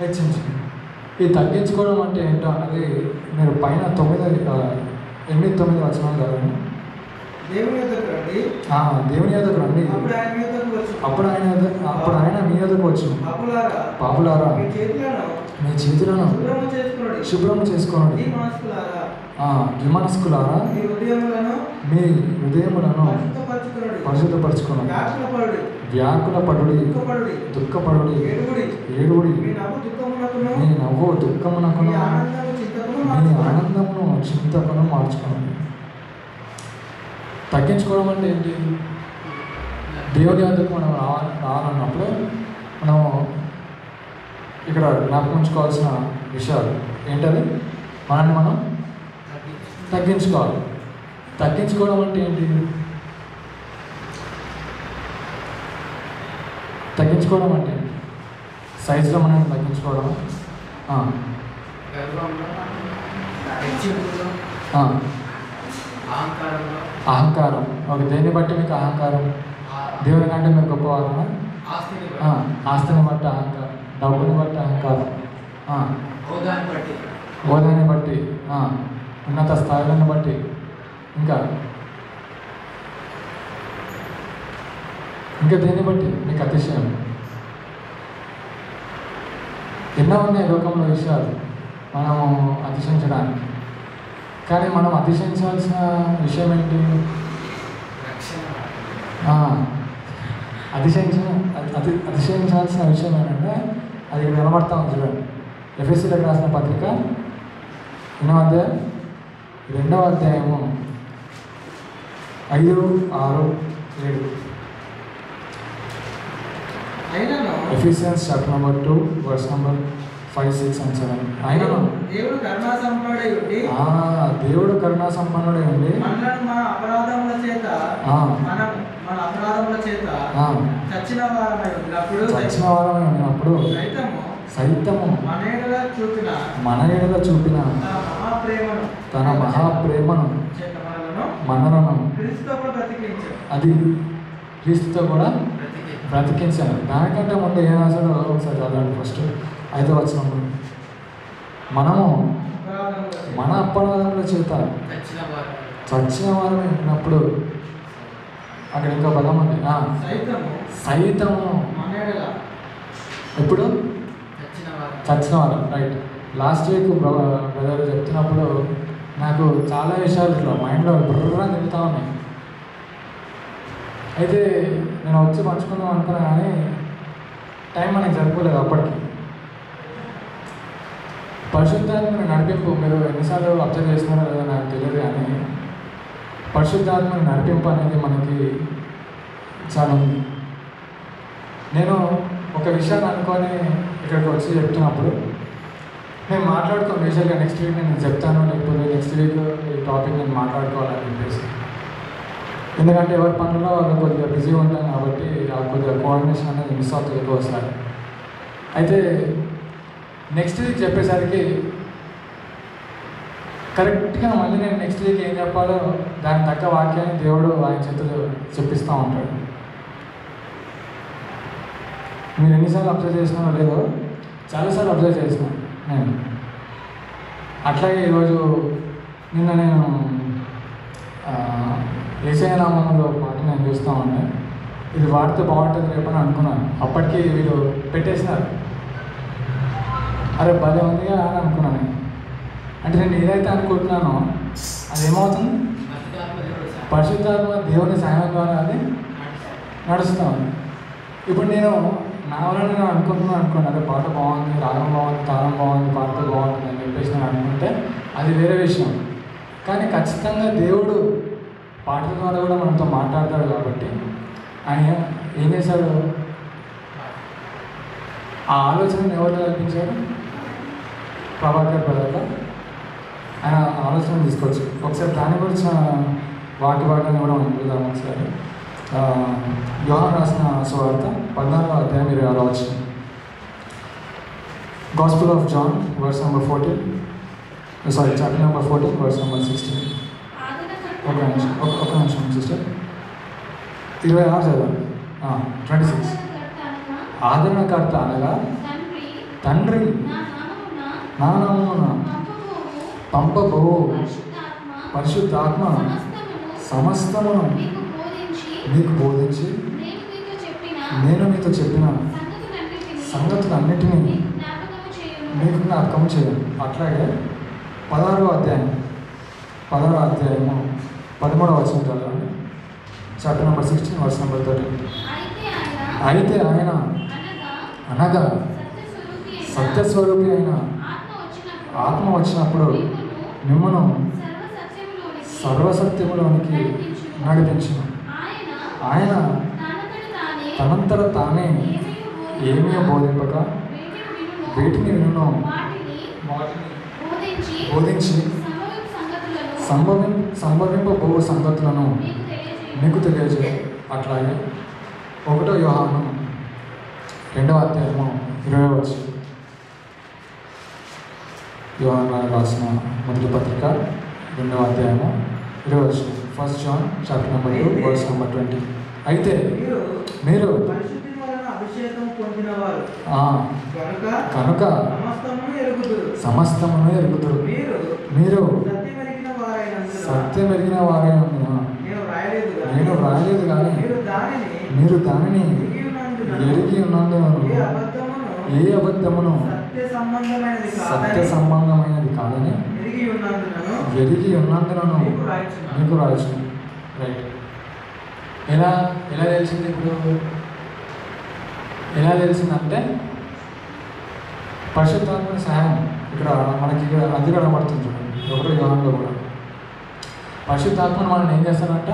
హెచ్చించండి. ఈ తగ్గించుకోవడం అంటే ఏంటో అన్నది మీరు పైన 8-9 వచనాలు చదవండి. దేవుని యొద్దకు రండి, అప్పుడు ఆయన మీ యొద్దకు వచ్చు. పాపులారా, మీ చేతులను శుభ్రము చేసుకోండి, విమనస్కులారా మీ హృదయములను పరిశుద్ధపరచుకోండి, వ్యాకులపడుడి, దుఃఖపడుడి, ఏడుడి, మీ నవ్వు దుఃఖమునకును మీ ఆనందమును చింతకును మార్చుకోండి. తగ్గించుకోవడం అంటే ఏంటి? దేవుని వద్దకు మనం రావాలన్నప్పుడు మనం ఇక్కడ జ్ఞాపకం ఉంచుకోవాల్సిన విషయాలు ఏంటది? మనల్ని మనం తగ్గించుకోవాలి. తగ్గించుకోవడం అంటే ఏంటి? తగ్గించుకోవడం అంటే సైజులో మనం తగ్గించుకోవడం, అహంకారం. ఒక దేన్ని బట్టి మీకు అహంకారం? దేవుని కంటే మీరు గొప్పవారమా? ఆస్తిని బట్టి అహంకారం, డబ్బుని బట్టి అహంకారం, హోదాని బట్టి, ఉన్నత స్థాయిలను బట్టి, ఇంకా దేన్ని బట్టి మీకు అతిశయం. ఎన్నో ఉన్నాయి లోకంలో విషయాలు మనము అతిశయించడానికి. కానీ మనం అతిశయించాల్సిన విషయం ఏంటి? అతిశయించాల్సిన విషయం ఏంటంటే అది ఇక్కడ కనబడతా ఉంది చూడండి. ఎఫెసీలకు రాసిన పత్రిక 8వ అధ్యాయం 2వ అధ్యాయము 5, 6, 7. Ephesians chapter number 2 verse number 5, 6 and 7. ఆయనను దేవుడు కరుణా సంపన్నుడై ఉండి మన అపరాధముల చేత చచ్చిన వారమై ఉన్నప్పుడు సైతము మన ఎడల చూపిన తన మహాప్రేమను మనలను అది క్రీస్తుతో కూడా బ్రతికించాను. దానికంటే ముందు ఏం రాశాడో ఒకసారి చదవండి. ఫస్ట్ 5వ వచనంలో మనము మన అపరాధముల చేత చచ్చిన వారమే ఉన్నప్పుడు, అక్కడ ఇంకా బలం ఉంది. సైతము ఎప్పుడు చచ్చిన వారు రైట్. లాస్ట్ వీక్ బ్రదర్ చెప్తున్నప్పుడు నాకు చాలా విషయాలు ఇట్లా మైండ్లో బుర్రా తిరుగుతూ ఉన్నాయి. అయితే నేను వచ్చి పంచుకుందాం అనుకున్నా కానీ టైం మనకి సరిపోలేదు అప్పటికి. పరిశుద్ధాత్మని నడిపింపు మీరు ఎన్నిసార్లు అబ్జర్వ్ చేస్తున్నారో లేదో నాకు తెలియదు, కానీ పరిశుద్ధాత్మని నడిపింపు అనేది మనకి చాలా ఉంది. నేను ఒక విషయాన్ని అనుకొని ఇక్కడికి వచ్చి చెప్తున్నప్పుడు నేను మాట్లాడుకోను యూజువల్గా నెక్స్ట్ వీక్ నేను చెప్తాను, లేకపోతే నెక్స్ట్ వీక్ ఈ టాపిక్ నేను మాట్లాడుకోవాలని చెప్పేసి. ఎందుకంటే ఎవరి పనుల్లో వాళ్ళు కొద్దిగా బిజీ ఉంటాం కాబట్టి ఆ కొద్దిగా కోఆర్డినేషన్ అనేది మిస్ అవుతుంది ఎక్కువసారి. అయితే నెక్స్ట్ వీక్ చెప్పేసరికి కరెక్ట్గా మళ్ళీ నేను నెక్స్ట్ వీక్ ఏం చెప్పాలో దానికి తగ్గ వాక్యాన్ని దేవుడు ఆయన చేతులు చెప్పిస్తూ ఉంటాడు. మీరు ఎన్నిసార్లు అబ్జర్వ్ చేసినారో లేదో చాలాసార్లు అబ్జర్వ్ చేసినాను నేను. అట్లాగే ఈరోజు నిన్న నేను యేసయ్య నామములో మాట నేను చూస్తూ ఉండే, ఇది వాడితే బాగుంటుంది రేపని అనుకున్నాను. అప్పటికి వీళ్ళు పెట్టేసినారు. అరే భలే ఉందిగా అని అనుకున్నాను. అంటే నేను ఏదైతే అనుకుంటున్నానో అది ఏమవుతుంది, పరిశుద్ధాత్మ దేవుని సాయం ద్వారా అది నడుస్తూ ఉంది. ఇప్పుడు నేను నా వల్ల నేను అనుకుంటున్నాను అదే పాట బాగుంది, రాగం బాగుంది, తాళం బాగుంది, పాట బాగుంటుంది అని చెప్పేసి నేను అనుకుంటే అది వేరే విషయం. కానీ ఖచ్చితంగా దేవుడు పాటల ద్వారా కూడా మనతో మాట్లాడతాడు కాబట్టి ఆయన ఏం చేశాడు, ఆ ఆలోచనను ఎవరు కల్పించాడు, ప్రభాకర్ బ్రదర్గా ఆయన ఆలోచన తీసుకొచ్చు. ఒకసారి దాని గురించి వాటిని కూడా మనం చూద్దాం. ఒకసారి యోహాను రాసిన సువార్త 14వ అధ్యాయం 26వ వచనం. Gospel of John verse number 14, chapter number 14 verse number 16. ఒక నిమిషం సిస్టర్, 26 చదవండి. 26. ఆదరణకర్త అనగా తండ్రి నా నామమున పంపబో పరిశుద్ధాత్మ సమస్తమును మీకు బోధించి నేను మీతో చెప్పిన సంగతులన్నిటినీ మీకు జ్ఞాపకం చేయను. అట్లాగే 16వ అధ్యాయము 13వ వచనం చదవండి. Chapter number 16 verse number 13. అయితే ఆయన అనగా సత్యస్వరూపి అయిన ఆత్మ వచ్చినప్పుడు మిమ్మను సర్వసత్యములోనికి నడిపించును. ఆయన తనంతట తానే ఏమీ బోధింపక వేటిని వినును బోధించి సంభవింపబో సంగతులను మీకు తెలియజేయ. అట్లాగే 1వ యోహాను 2వ అధ్యాయము 20వ వచనం. యోహాను రాసిన మొదటి పత్రిక 2వ అధ్యాయము 20వ వచనం. 1 John chapter number 2 verse number 20. అయితే మీరు అభిషేకం పొందినవారు కనుక సమస్తమును ఎరుగుదురు. మీరు సత్యమెరిగిన వారైనందున నేను వ్రాయలేదు కానీ మీరు దానిని ఎరిగి ఉన్నందున ఏ అబద్ధమును సత్య సంబంధమైనది కాదని ఎరిగి ఉన్నందున మీకు రాయచ్చు. రైట్. ఎలా తెలిసింది? ఇప్పుడు ఎలా తెలిసిందంటే పరిశుద్ధాత్మని సహాయం ఇక్కడ మనకి అది కనబడుతుంది చూడండి. 1వ యోహానులో కూడా పరిశుద్ధాత్మను మనల్ని ఏం చేస్తాడంట?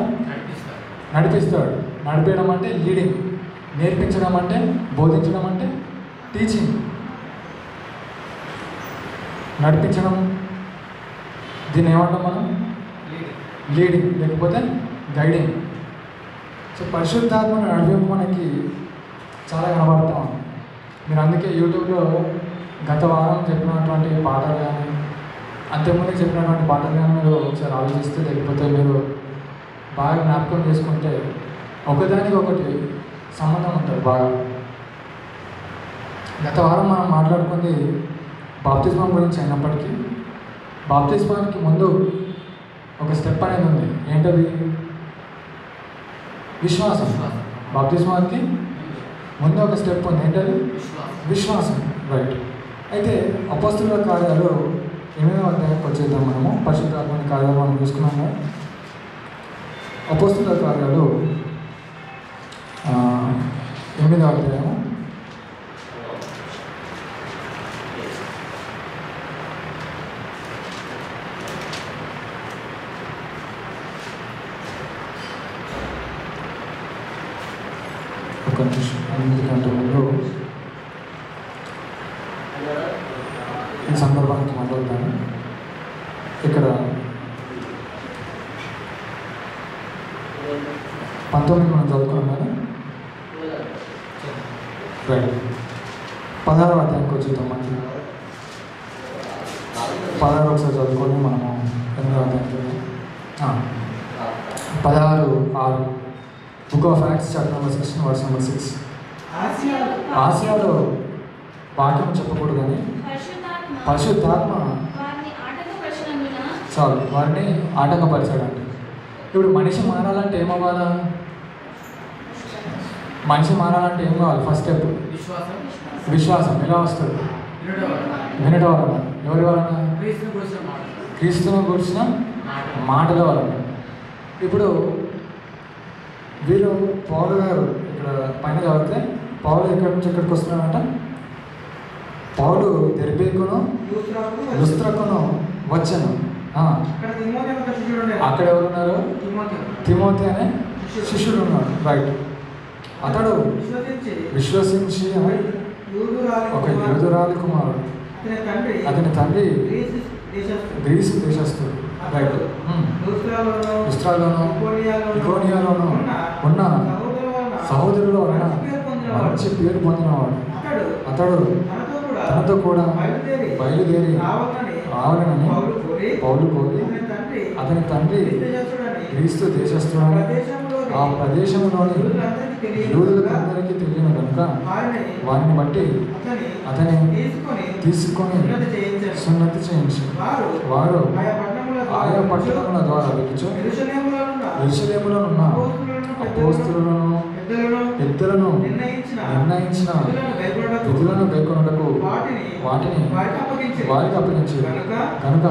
నడిపిస్తాడు. నడిపించడం అంటే లీడింగ్, నేర్పించడం అంటే బోధించడం అంటే టీచింగ్, నడిపించడం దీన్ని ఏమంటాం మనం? లీడింగ్ లేకపోతే గైడింగ్. సో పరిశుద్ధాత్మను నడిపింపు మనకి చాలా కనబడతాం. మీరు అందుకే యూట్యూబ్లో గత వారం చెప్పినటువంటి పాటలు కానీ అంతకుముందు చెప్పినటువంటి పాటలు కానీ మీరు ఒకసారి ఆలోచిస్తే, లేకపోతే మీరు బాగా జ్ఞాపకం చేసుకుంటే ఒకదానికి ఒకటి సంబంధం ఉంటుంది బాగా. గత వారం మనం మాట్లాడుకుంది బాప్తిస్మం గురించి అయినప్పటికీ బాప్తిస్మానికి ముందు ఒక స్టెప్ అనేది ఉంది. ఏంటది? విశ్వాసం. బాప్తిస్మానికి ముందు ఒక స్టెప్ ఉంది, ఏంటది? విశ్వాసం. రైట్. అయితే అపోస్తుల కార్యాలు 8వ అధ్యాయానికి వచ్చేద్దాం. మనము పరిశుద్ధాత్మని కార్యాలు మనం చూసుకున్నాము. అపోస్తుల కార్యాలు 8వ అధ్యాయము ఒక నిమిషం, 8 గంటల ముందు ఈ సందర్భానికి మొదలుతాను. ఇక్కడ 19 మనం చదువుకున్నాం కదా. రైట్. 16వ అధ్యాయానికి వచ్చేద్దాం. మనకి 16 ఒకసారి చదువుకొని మనము 8వ అధ్యాయం 16:6 book of Acts chapter number 16 verse number 6. ఆసియాలో వాక్యం చెప్పకూడదు కానీ పరిశుద్ధాత్మ చాలు వారిని ఆటంకపరిచాడంట. ఇప్పుడు మనిషి మారాలంటే ఏమవ్వాలా? మనిషి మారాలంటే ఏం కావాలి? ఫస్ట్ స్టెప్ విశ్వాసం. ఎలా వస్తుంది? వినడం వలన. ఎవరి వలన? క్రీస్తును గురించిన మాటల వలన. ఇప్పుడు వీరు పౌలు గారు ఇక్కడ పైన చదివితే పౌలు ఎక్కడి నుంచి ఎక్కడికి వస్తున్నాడంట? పౌలు దెర్బేకును లుస్త్రకును వచ్చాను. అక్కడ ఎవరున్నారు? తిమోతి అనే శిష్యుడు ఉన్నాడు. రైట్. అతడు విశ్వసించి ఒక యూదురాలి కుమారుడు. అతని తండ్రి గ్రీసు దేశస్థుడు. రైట్. లుస్త్రాలోను ఇకోనియాలోను ఉన్న సహోదరులో మంచి పేరు పొందినవాడు. అతడు తనతో కూడా బయలుదేరి రావాలని పౌలు కోరి అతని తండ్రి క్రీస్తు దేశస్థుడని ఆ ప్రదేశంలోని యూదులందరికీ తెలియను కనుక వారిని బట్టి అతని తీసుకొని సున్నతి చేయించి వారు ఆయా పట్టణముల ద్వారా వెలుచు యెరూషలేములో ఉన్న అపోస్తలులను పెద్దలను నిర్ణయించిన విధులను గైకొనుటకు వాటిని వారికి అప్పగించారు. కనుక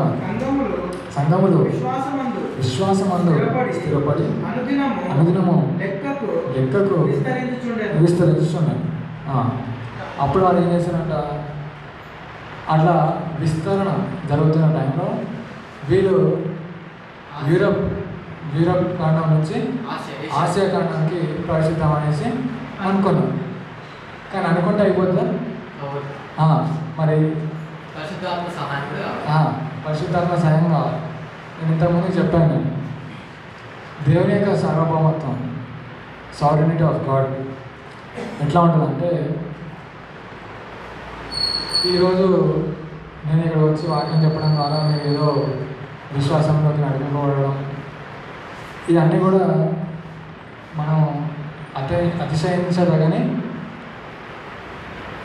సంఘములు విశ్వాసమందు స్థిరపడి అనుదినము లెక్కకు విస్తరించుచున్నాయి. అప్పుడు వాళ్ళు ఏం చేశారంట? అట్లా విస్తరణ జరుగుతున్న టైంలో వీళ్ళు యూరప్ ఖండం నుంచి ఆసియా ఖండానికి ప్రవేశిద్దాం అనేసి అనుకున్నాం. కానీ అనుకుంటే అయిపోతుందా? మరి పరిశుద్ధాత్మ సహాయం కావాలి. నేను ఇంతకుముందు చెప్పాను, దేవుని యొక్క సార్వభౌమత్వం, సావరెనిటీ ఆఫ్ గాడ్ ఎట్లా ఉంటుందంటే, ఈరోజు నేను ఇక్కడ వచ్చి వాక్యం చెప్పడం ద్వారా మీరు ఏదో విశ్వాసంలోకి నడిపించబడడం, ఇవన్నీ కూడా మనం అతిశయించదగని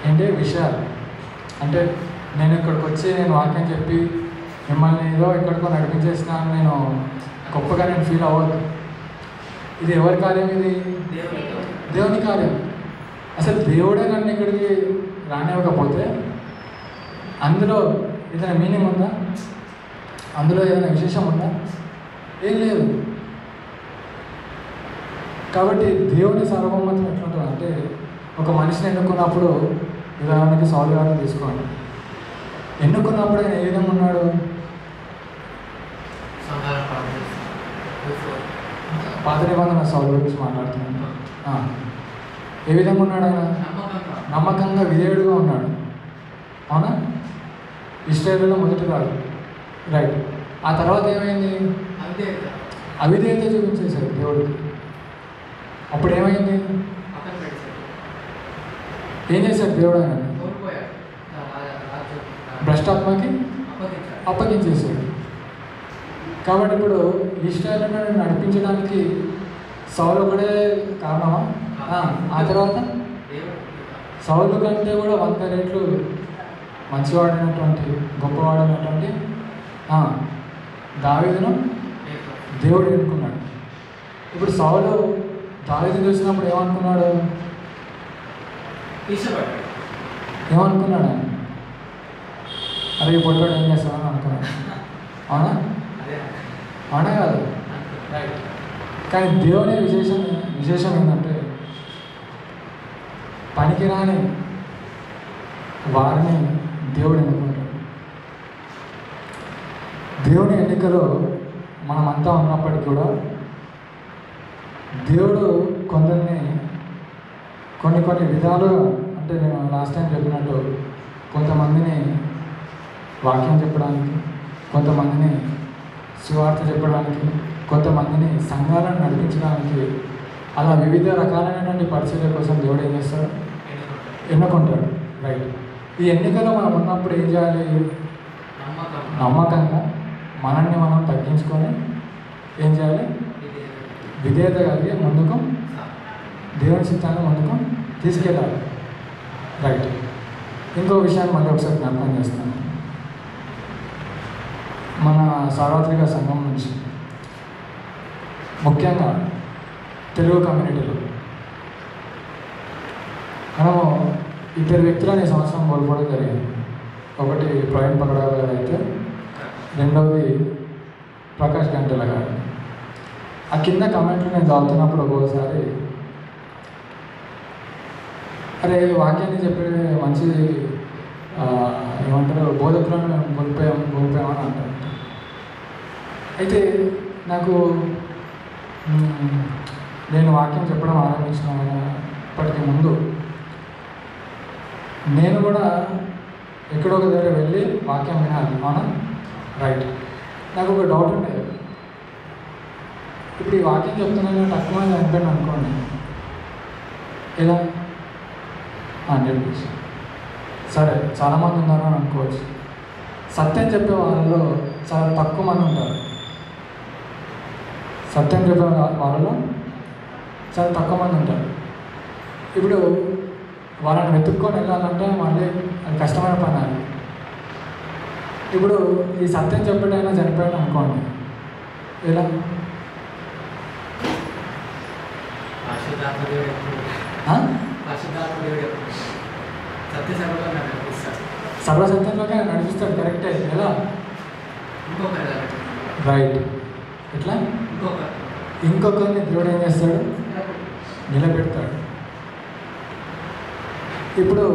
ఏంటి విషయాలు. అంటే నేను ఇక్కడికి వచ్చి నేను వాక్యం చెప్పి మిమ్మల్ని ఏదో ఎక్కడికో నడిపించేసినాను నేను గొప్పగా నేను ఫీల్ అవ్వద్దు. ఇది ఎవరి కార్యం? ఇది దేవుని కార్యం. అసలు దేవుడే నన్ను ఇక్కడికి రానివ్వకపోతే అందులో ఏదైనా మీనింగ్ ఉందా? అందులో ఏదైనా విశేషం ఉందా? ఏం లేదు. కాబట్టి దేవుని సార్వభౌమత్వం ఎట్లుంటుంది అంటే, ఒక మనిషిని ఎన్నుకున్నప్పుడు ఉదాహరణకి సౌలు గారిని తీసుకోండి. ఎన్నుకున్నప్పుడు ఆయన ఏ విధంగా ఉన్నాడు? పాత నిబంధన సౌలు గురించి మాట్లాడుతున్నాను. ఏ విధంగా ఉన్నాడు ఆయన? నమ్మకంగా విధేయుడుగా ఉన్నాడు. అవునా? ఇశ్రాయేలులో మొదటి రాజు. రైట్. ఆ తర్వాత ఏమైంది? అవిధేయత చూపించేశాడు దేవుడికి. అప్పుడు ఏమైంది? ఏం చేశాడు దేవుడు? ఆయన భ్రష్టాత్మకి అప్పగించేశాడు. కాబట్టి ఇప్పుడు ఇశ్రాయేలును నడిపించడానికి సౌలు ఒకడే కారణమా? ఆ తర్వాత సౌలు కంటే కూడా 100 రెట్లు మంచివాడినటువంటి గొప్పవాడైనటువంటి దావీదును దేవుడు ఎన్నుకున్నాడు. ఇప్పుడు సౌలు దావీదును చూసినప్పుడు ఏమనుకున్నాడు? ఇష్టపడ్డాడు. ఏమనుకున్నాడు ఆయన? అరే ఈ పొట్టోడు ఏం చేస్తామని అనుకున్నాడు. అవునా? అదే అవునా కాదు? రైట్. కానీ దేవుని విశేషం ఏంటంటే పనికిరాని వారిని దేవుడు ఎన్నుకుంటాడు. దేవుని ఎన్నికలో మనమంతా ఉన్నప్పటికీ కూడా దేవుడు కొందరిని కొన్ని విధాలుగా, అంటే నేను లాస్ట్ టైం చెప్పినట్టు కొంతమందిని వాక్యం చెప్పడానికి, కొంతమందిని సువార్త చెప్పడానికి, కొంతమందిని సంఘాలను నడిపించడానికి, అలా వివిధ రకాలైనటువంటి పరిచర్య కోసం దేవుడు ఏం చేస్తాడు? ఎన్నుకుంటాడు. రైట్. ఈ ఎన్నికలో మనం ఉన్నప్పుడు ఏం చేయాలి? నమ్మకంగా మనల్ని మనం తగ్గించుకొని ఏం చేయాలి? విధేయత కలిగి ముందుకు దేవుని చిత్తాన్ని ముందుకు తీసుకెళ్ళాలి. రైట్. ఇంకో విషయాన్ని మళ్ళీ ఒకసారి జ్ఞాపకం చేస్తాను. మన సార్వత్రిక సంఘం నుంచి ముఖ్యంగా తెలుగు కమ్యూనిటీలో మనము ఇద్దరు వ్యక్తులని ఈ సంవత్సరం కోల్పోవడం జరిగింది. ఒకటి ప్రవీణ్ పగడా గారు అయితే, రెండవది ప్రకాష్ గంటెల గారు. ఆ కింద కమెంట్లు నేను చదువుతున్నప్పుడు ఒక్కోసారి అరే వాక్యాన్ని చెప్పే మంచిది, ఏమంటారు, బోధకులను మేము కోల్పోయామని అంటారు. అయితే నాకు నేను వాక్యం చెప్పడం ఆరంభించినప్పటికీ ముందు నేను కూడా ఎక్కడో ఒక దగ్గర వెళ్ళి వాక్యం వినాలి. అవునా? రైట్. నాకు ఒక డౌట్ ఉండేది. ఇప్పుడు ఈ వాక్యం చెప్తున్నాను తక్కువ చనిపోయాను అనుకోండి, ఎలా 100%. సరే చాలామంది ఉన్నారు అని అనుకోవచ్చు. సత్యం చెప్పే వాళ్ళలో చాలా తక్కువ మంది ఉంటారు. సత్యం చెప్పే వాళ్ళలో చాలా తక్కువ మంది ఉంటారు. ఇప్పుడు వాళ్ళని వెతుక్కొని వెళ్ళాలంటే మళ్ళీ అది కష్టమైన పని. అది ఇప్పుడు ఈ సత్యం చెప్పడైనా చనిపోయాడు అనుకోండి, ఎలా? సర్వసత్యంలోకి నడిపిస్తాడు. కరెక్టే. ఎలా? రైట్. ఎట్లా? ఇంకొకరిని దేవుడు ఏం చేస్తాడు? నిలబెడతాడు. ఇప్పుడు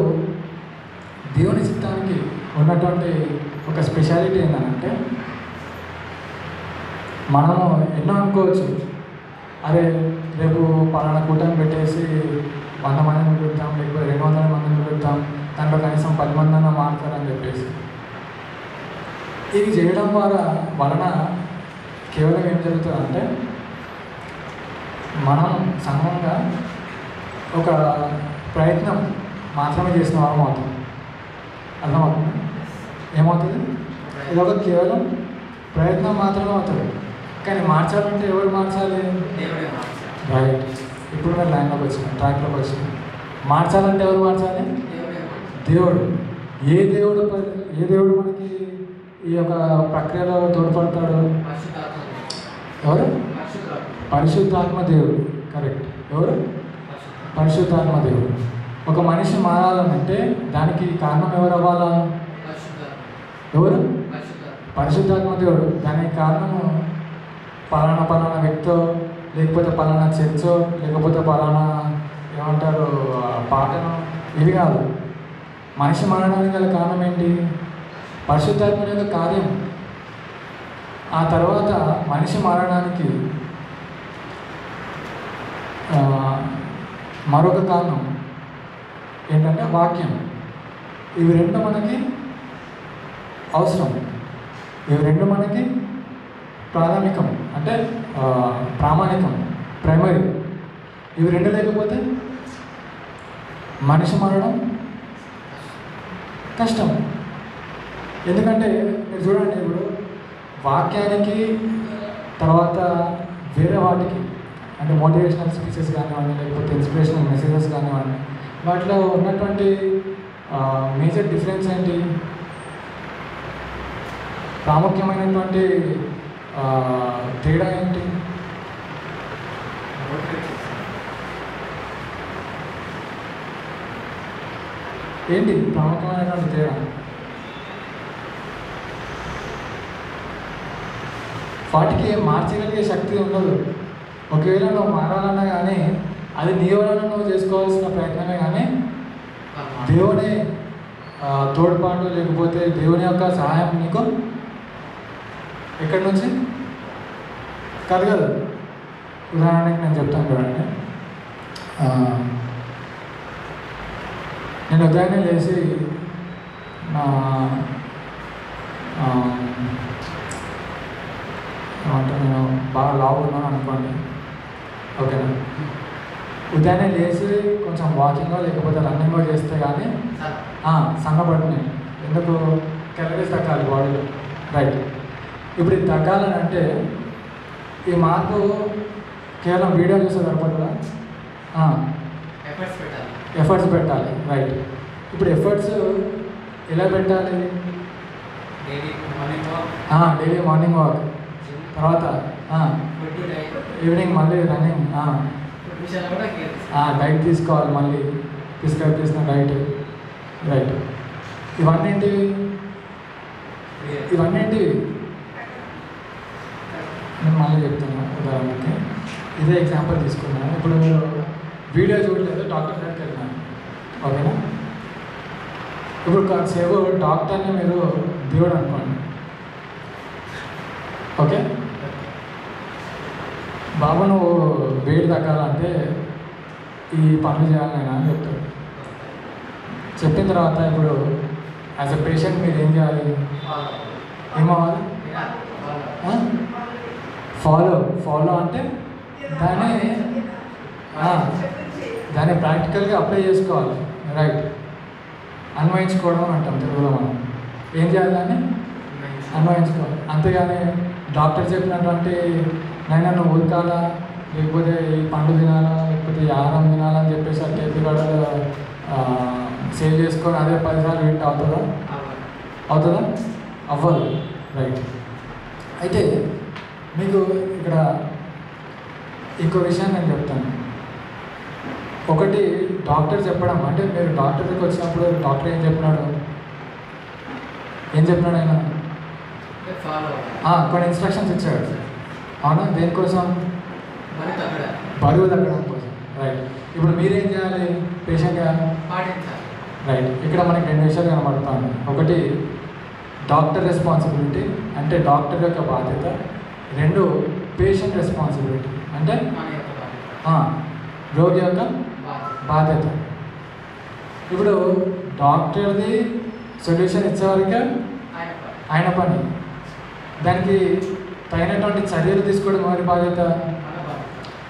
దేవుని చిత్తానికి ఉన్నటువంటి ఒక స్పెషాలిటీ ఏంటంటే, మనము ఎన్నో అనుకోవచ్చు, అరే రేపు పలానా కూటమి పెట్టేసి 100 మందిని పిలుద్దాం, లేకపోతే 200 మందిని పిలుద్దాం, దాంట్లో కనీసం 10 మంది అన్న మారుతారని చెప్పేసి. ఇది చేయడం వలన కేవలం ఏం జరుగుతుందంటే, మనం సంఘంగా ఒక ప్రయత్నం మాత్రమే చేసిన వారం అవుతుంది. అర్థమవుతుంది? ఏమవుతుంది? ఇది ఒక కేవలం ప్రయత్నం మాత్రమే అవుతుంది. కానీ మార్చాలంటే ఎవరు మార్చాలి? రైట్. ఇప్పుడు మీరు లైన్లోకి వచ్చిన, ట్రాక్లోకి వచ్చిన. మార్చాలంటే ఎవరు మార్చాలి? దేవుడు. ఏ దేవుడు మనకి ఈ యొక్క ప్రక్రియలో తోడ్పడతాడు? ఎవరు? పరిశుద్ధాత్మ దేవుడు. కరెక్ట్. ఎవరు? పరిశుద్ధాత్మ దేవుడు. ఒక మనిషి మారాలనంటే దానికి కారణం ఎవరు అవ్వాలా? ఎవరు? పరిశుద్ధాత్మ దేవుడు. దానికి కారణము పలానా వ్యక్తో, లేకపోతే పలానా చర్చో, లేకపోతే పలానా ఏమంటారు పాటను, ఇవి కాదు. మనిషి మారడానికి గల కారణం ఏంటి? పరిశుద్ధాత్మ యొక్క కార్యం. ఆ తర్వాత మనిషి మారడానికి మరొక కారణం ఏంటంటే వాక్యం. ఇవి రెండు మనకి అవసరం. ఇవి రెండు మనకి ప్రాథమికం, అంటే ప్రామాణికం, ప్రైమరీ. ఇవి రెండు లేకపోతే మనిషి మారడం కష్టం. ఎందుకంటే మీరు చూడండి, ఇప్పుడు వాక్యానికి తర్వాత వేరే వాటికి, అంటే మోటివేషనల్ స్పీచెస్ కానివ్వండి, లేకపోతే ఇన్స్పిరేషనల్ మెసేజెస్ కానివ్వండి, వాటిలో ఉన్నటువంటి మేజర్ డిఫరెన్స్ ఏంటి? ప్రాముఖ్యమైనటువంటి తేడా ఏంటి? ఏంటి ప్రాముఖ్యమైనటువంటి తేడా? వాటికి మార్చగలిగే శక్తి ఉండదు. ఒకవేళ నువ్వు మారాలన్నా కానీ అది నీ వలన నువ్వు చేసుకోవాల్సిన ప్రయత్నమే కానీ దేవుని తోడ్పాటు లేకపోతే దేవుని యొక్క సహాయం నీకు ఎక్కడి నుంచి కలగదు. ఉదాహరణకి నేను చెప్తాను చూడండి. నేను ఉదయాన్నే లేచి ఏమంటారు, నేను బాగా లావు ఉన్నాను అనుకోండి, ఓకేనా? ఉదయాన్నే లేచి కొంచెం వాకింగో లేకపోతే రన్నింగో చేస్తే కానీ సన్నబడినాయి. ఎందుకు? క్యాలరీస్ తగ్గాలి బాడీలో, రైట్? ఇప్పుడు ఇది తగ్గాలని అంటే ఈ మార్పు కేవలం వీడియో చూస్తే సరిపడుతుందా? ఎఫర్ట్స్ పెట్టాలి, రైట్? ఇప్పుడు ఎఫర్ట్స్ ఎలా పెట్టాలి? డైలీ మార్నింగ్ వాక్, తర్వాత ఈవినింగ్ మళ్ళీ రన్నింగ్, డైట్ తీసుకోవాలి, మళ్ళీ ప్రిస్క్రైబ్ చేసిన డైట్, రైట్? ఇవన్నింటివి నేను మళ్ళీ చెప్తున్నా. ఉదాహరణకి ఇదే ఎగ్జాంపుల్ తీసుకున్నాను. ఇప్పుడు మీరు వీడియో చూడలేదు, డాక్టర్ దగ్గరికి వెళ్ళినాను, ఓకేనా? ఇప్పుడు కాసేపు డాక్టర్ని మీరు దేవుడు అనుకోండి, ఓకే? బాబు నువ్వు వెయిట్ తగ్గాలంటే ఈ పనులు చేయాలి నేను అని చెప్తాడు. చెప్పిన తర్వాత ఇప్పుడు యాజ్ ఎ పేషెంట్ మీరు ఏం చేయాలి? ఏమవ్వాలి? ఫాలో అంటే దాన్ని ప్రాక్టికల్గా అప్లై చేసుకోవాలి, రైట్? అన్వయించుకోవడం అని అంటాం తెలుగులో. మనం ఏం చేయాలి? దాన్ని అన్వయించుకోవాలి. అంతేగాని డాక్టర్ చెప్పినటువంటి నైనా నువ్వు ఉరకాలా, లేకపోతే ఈ పండు తినాలా, లేకపోతే ఈ ఆహారం తినాలా అని చెప్పేసి ఆ కేపీ గడలు సేవ్ చేసుకొని అదే 10 సార్లు వింటే అవుతుందా? అవ్వదు, రైట్? అయితే మీకు ఇక్కడ ఇంకో విషయం నేను చెప్తాను. ఒకటి డాక్టర్ చెప్పడం అంటే, మీరు డాక్టర్ దగ్గరికి వచ్చినప్పుడు డాక్టర్ ఏం చెప్పినాడు ఆయన? కొన్ని ఇన్స్ట్రక్షన్స్ ఇచ్చాడు, అవునా? దేనికోసం? బరువు తగ్గడం కోసం, రైట్? ఇప్పుడు మీరేం చేయాలి పేషెంట్గా? రైట్? ఇక్కడ మనకి 2 విషయాలు కనబడతాను. ఒకటి డాక్టర్ రెస్పాన్సిబిలిటీ, అంటే డాక్టర్ యొక్క బాధ్యత. 2 పేషెంట్ రెస్పాన్సిబిలిటీ, అంటే రోగి యొక్క బాధ్యత. ఇప్పుడు డాక్టర్ది సొల్యూషన్ ఇచ్చేవరకే ఆయన పని, దానికి తగినటువంటి చర్యలు తీసుకోవడం ఎవరి బాధ్యత?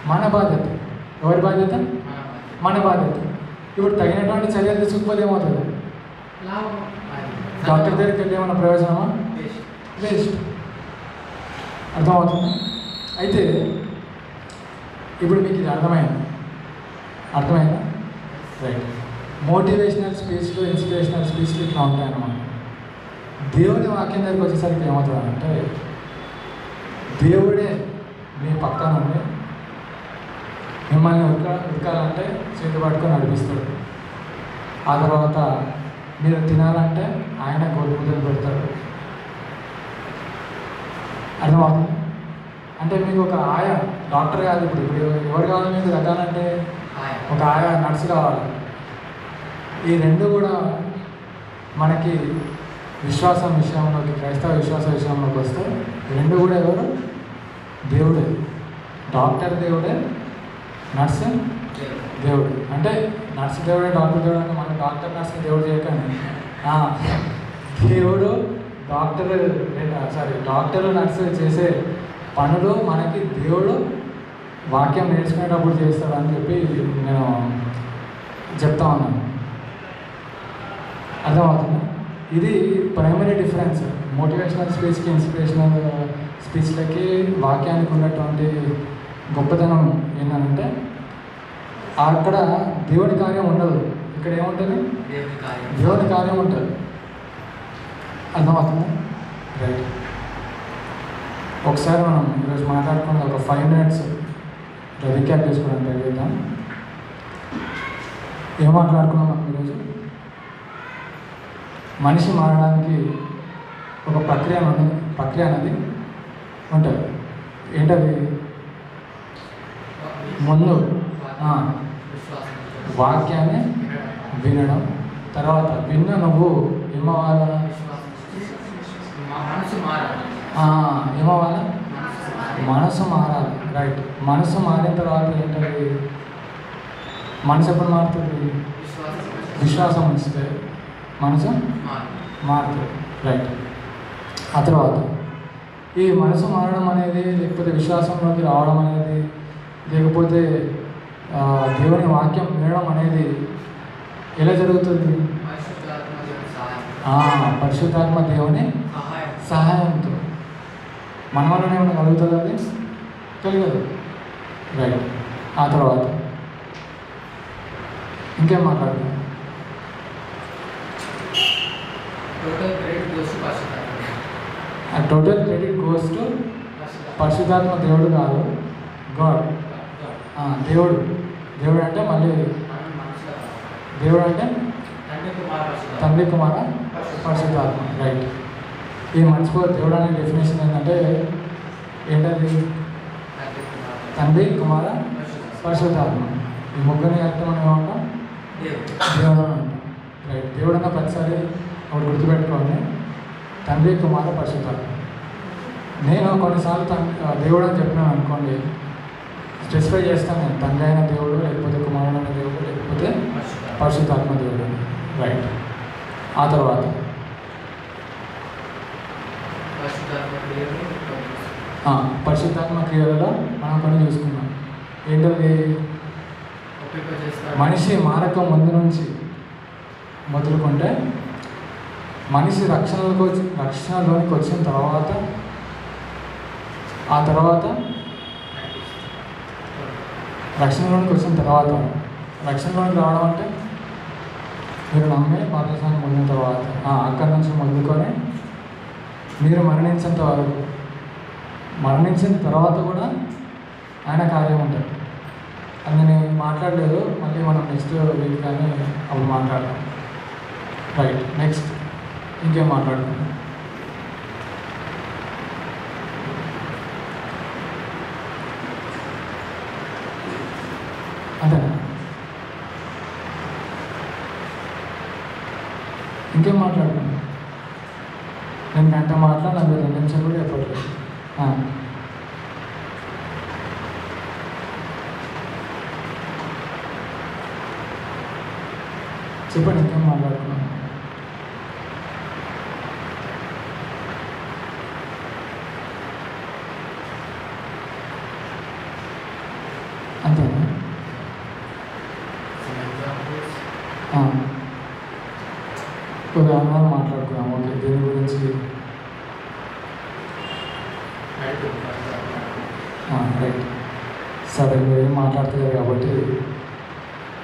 మన బాధ్యత. ఎవరి బాధ్యత? మన బాధ్యత. ఇప్పుడు తగినటువంటి చర్యలు తీసుకోకపోతే ఏమవుతుంది? డాక్టర్ దగ్గరికి వెళ్ళి ఏమన్నా ప్రయోజనమా? వేస్ట్. అర్థమవుతుంది? అయితే ఇప్పుడు మీకు ఇది అర్థమైందా? రైట్? మోటివేషనల్ స్పీచ్లు, ఇన్స్పిరేషనల్ స్పీచ్లు ఇట్లా ఉంటాయన్నమాట. దేవుని వాక్యం దగ్గరికి వచ్చేసరికి ఏమవుతుందంటే, దేవుడే మీ పక్కన ఉండి మిమ్మల్ని ఉరకాలంటే చేతి పట్టుకొని నడిపిస్తాడు. ఆ తర్వాత మీరు తినాలంటే ఆయన గోరుముద్దలు పెడతాడు. అర్థమవుతుంది? అంటే మీకు ఒక ఆయా, డాక్టర్ కాదు. ఇప్పుడు ఎవరు కావాలి మీకు తగ్గాలంటే? ఒక ఆయా, నర్సు కావాలి. ఈ 2 కూడా మనకి విశ్వాసం విషయంలోకి, క్రైస్తవ విశ్వాస విషయంలోకి వస్తే 2 కూడా ఎవరు? దేవుడే. డాక్టర్ దేవుడే, నర్సు దేవుడు. అంటే నర్సు దేవుడే, డాక్టర్ దేవుడు అంటే మన డాక్టర్ నర్సు దేవుడు చేయకండి. దేవుడు డాక్టర్ నర్సు చేసే పనులు మనకి దేవుడు వాక్యం నేర్చుకునేటప్పుడు చేస్తాడని చెప్పి నేను చెప్తా ఉన్నాను. అర్థమవుతుంది? ఇది ప్రైమరీ డిఫరెన్స్ మోటివేషనల్ స్పీచ్కి, ఇన్స్పిరేషనల్ స్పీచ్లకి, వాక్యానికి ఉన్నటువంటి గొప్పతనం ఏంటంటే అక్కడ దేవుని కార్యం ఉండదు, ఇక్కడ ఏముంటుంది? దేవుని కార్యం ఉంటుంది. అర్థమవుతుంది? రైట్? ఒకసారి మనం ఈరోజు మాట్లాడుకున్న ఒక 5 minutes రీక్యాప్ చేసుకోవడానికి ట్రై చేద్దాం. ఏం మాట్లాడుకున్నాం మనం ఈరోజు? మనిషి మారడానికి ఒక ప్రక్రియ అనేది ఉంటుంది. ఏంటది? ముందు వాక్యాన్ని వినడం, తర్వాత విన్న నువ్వు ఏమవ్వాలా? ఏమవ్వాలా? మనసు మారాలి. రైట్. మనసు మారిన తర్వాత ఏంటది? మనసు ఎప్పుడు మారుతుంది? విశ్వాసం ఉంచితే మనసు మారుతుంది. రైట్. ఆ తర్వాత ఈ మనసు మారడం అనేది, లేకపోతే విశ్వాసంలోకి రావడం అనేది, లేకపోతే దేవుని వాక్యం వినడం అనేది ఎలా జరుగుతుంది? పరిశుద్ధాత్మ దేవుని సహాయంతో. మన వల్ల ఏమైనా కలుగుతుంది? అది కలగదు. రైట్. ఆ తర్వాత ఇంకేం మాట్లాడుతున్నాం? టోటల్ క్రెడిట్ గోస్ టు పరిశుద్ధాత్మ. దేవుడు కాదు, గాడ్. దేవుడు. దేవుడు అంటే మళ్ళీ దేవుడు అంటే తండ్రి, కుమార, పరిశుద్ధాత్మ. రైట్. ఈ మర్చిపోతే దేవుడు అనే డెఫినేషన్ ఏంటంటే ఏంటది? తండ్రి, కుమార, పరిశుద్ధాత్మ. ఈ ముగ్గురిని అర్థం అని ఏమంటాం? దేవుడు అని అంటాం. రైట్. దేవుడు అన్న ప్రతిసారి ఒకటి గుర్తుపెట్టుకోండి, తండ్రి, కుమార, పరిశుద్ధాత్మ. నేను కొన్నిసార్లు దేవుడు అని చెప్పినాను అనుకోండి, స్పెసిఫై చేస్తాను నేను, తండ్రి అయిన దేవుడు, లేకపోతే కుమారుడు అయిన దేవుడు, లేకపోతే పరిశుద్ధాత్మ దేవుడు. రైట్. ఆ తర్వాత పరిశుద్ధాత్మ క్రియలలో మనం కొన్ని చూసుకున్నాం. ఏంటది? మనిషి మారక ముందు నుంచి మొదలుకుంటే మనిషి రక్షణలోనికి వచ్చిన తర్వాత, ఆ తర్వాత రక్షణలోనికి రావడం అంటే మీరు నమ్మి బాప్తిస్మాన్ని పొందిన తర్వాత అక్కడి నుంచి మొదలుకొని మీరు మరణించిన తర్వాత కూడా ఆయన కార్యం ఉంటుంది. అది నేను మాట్లాడలేదు, మళ్ళీ మనం నెక్స్ట్ వీక్ కానీ అప్పుడు మాట్లాడదాం. రైట్. నెక్స్ట్ ఇంకేం మాట్లాడుతున్నాం? అంతేనా? ఇంకేం మాట్లాడుతున్నాం? నేను గంట మాట్లాడినా, మీరు 2 నిమిషాలు కూడా చెప్పట్లేదు. చెప్పండి, ఇంకేం మాట్లాడుతున్నాం? అంతేనా? ఉదాహరణలు మాట్లాడుకున్నాం. ఓకే. దీని గురించి రైట్. సరే, మీరు ఏం మాట్లాడుతున్నారు కాబట్టి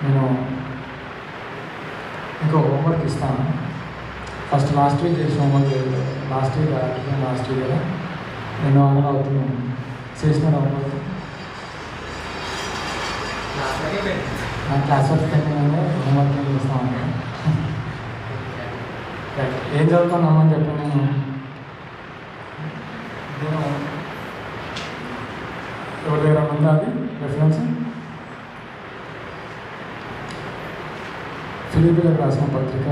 నేను ఇంకో హోంవర్క్ ఇస్తాను. ఫస్ట్ లాస్ట్ వీక్ చేసిన హోంవర్క్, లాస్ట్ వీక్ కదా, 2 వారాలు అవుతున్నాను చేసిన హోంవర్క్. నా క్లాస్ వర్క్ పెట్టిన హోంవర్క్ ఏం చేస్తామంటే రైట్. ఏం చదువుతున్నామని చెప్పి నేను ఎవరి దగ్గర ఉందా అది రెఫరెన్స్? ఫిలిప్పీలకు రాసిన పత్రిక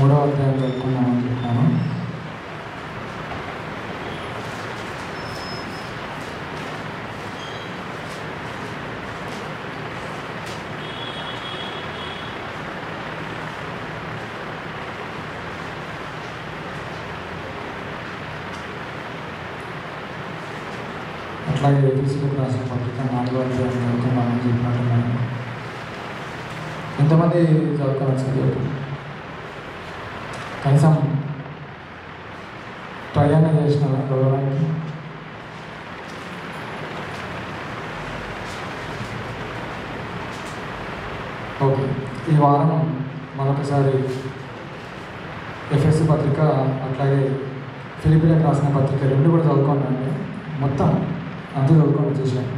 3వ అధ్యాయం చదువుకున్నామని చెప్పాను. అట్లాగే ఎఫెసీయులకు రాసిన పత్రిక 4వ అధ్యాయం చదువుకున్నామని చెప్పినట్టున్నాను. ఎంతమంది చదువుకోవచ్చు? చదువు కనీసం ప్రయాణం చేసినారా చదవడానికి? ఓకే, ఈ వారం మరొకసారి ఎఫ్ఎస్సి పత్రిక అట్లాగే ఫిలిపిలకు రాసిన పత్రిక రెండు కూడా చదువుకోండి. మొత్తం అంతా చదువుకొని వచ్చేసాను.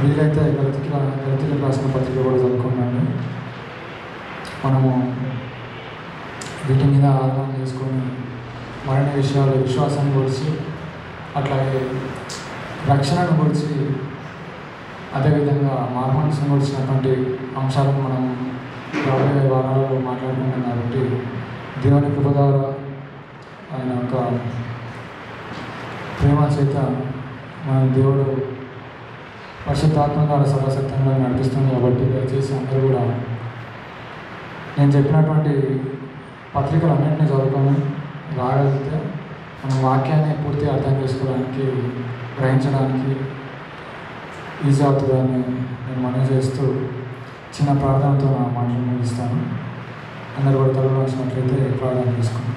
వీలైతే గలతీలకు రాసిన పత్రిక కూడా చదువుకున్నాను. మనము వీటి మీద ఆధారం చేసుకొని మరిన్ని విషయాలు, విశ్వాసాన్ని గురించి అట్లాగే రక్షణను గురించి అదేవిధంగా మార్మనసును గురించినటువంటి అంశాలను మనం రాబోయే వారాలలో మాట్లాడుకుంటాం. కాబట్టి దేవుని కృప ద్వారా ఆయన యొక్క ప్రేమ చేత మన దేవుడు పరిశుద్ధాత్మ ద్వారా సర్వసత్యంగా నడిపిస్తుంది. కాబట్టి దయచేసి అందరూ కూడా నేను చెప్పినటువంటి పత్రికలన్నింటినీ చదువుకొని రాగలిగితే మన వాక్యాన్ని పూర్తిగా అర్థం చేసుకోవడానికి, గ్రహించడానికి ఈజీ అవుతుందని నేను మనవి చేస్తూ చిన్న ప్రార్థనతో నా మాటలు ముగిస్తాను. అందరూ కూడా తలలో వచ్చినట్లయితే ప్రార్థన చేసుకున్నాం.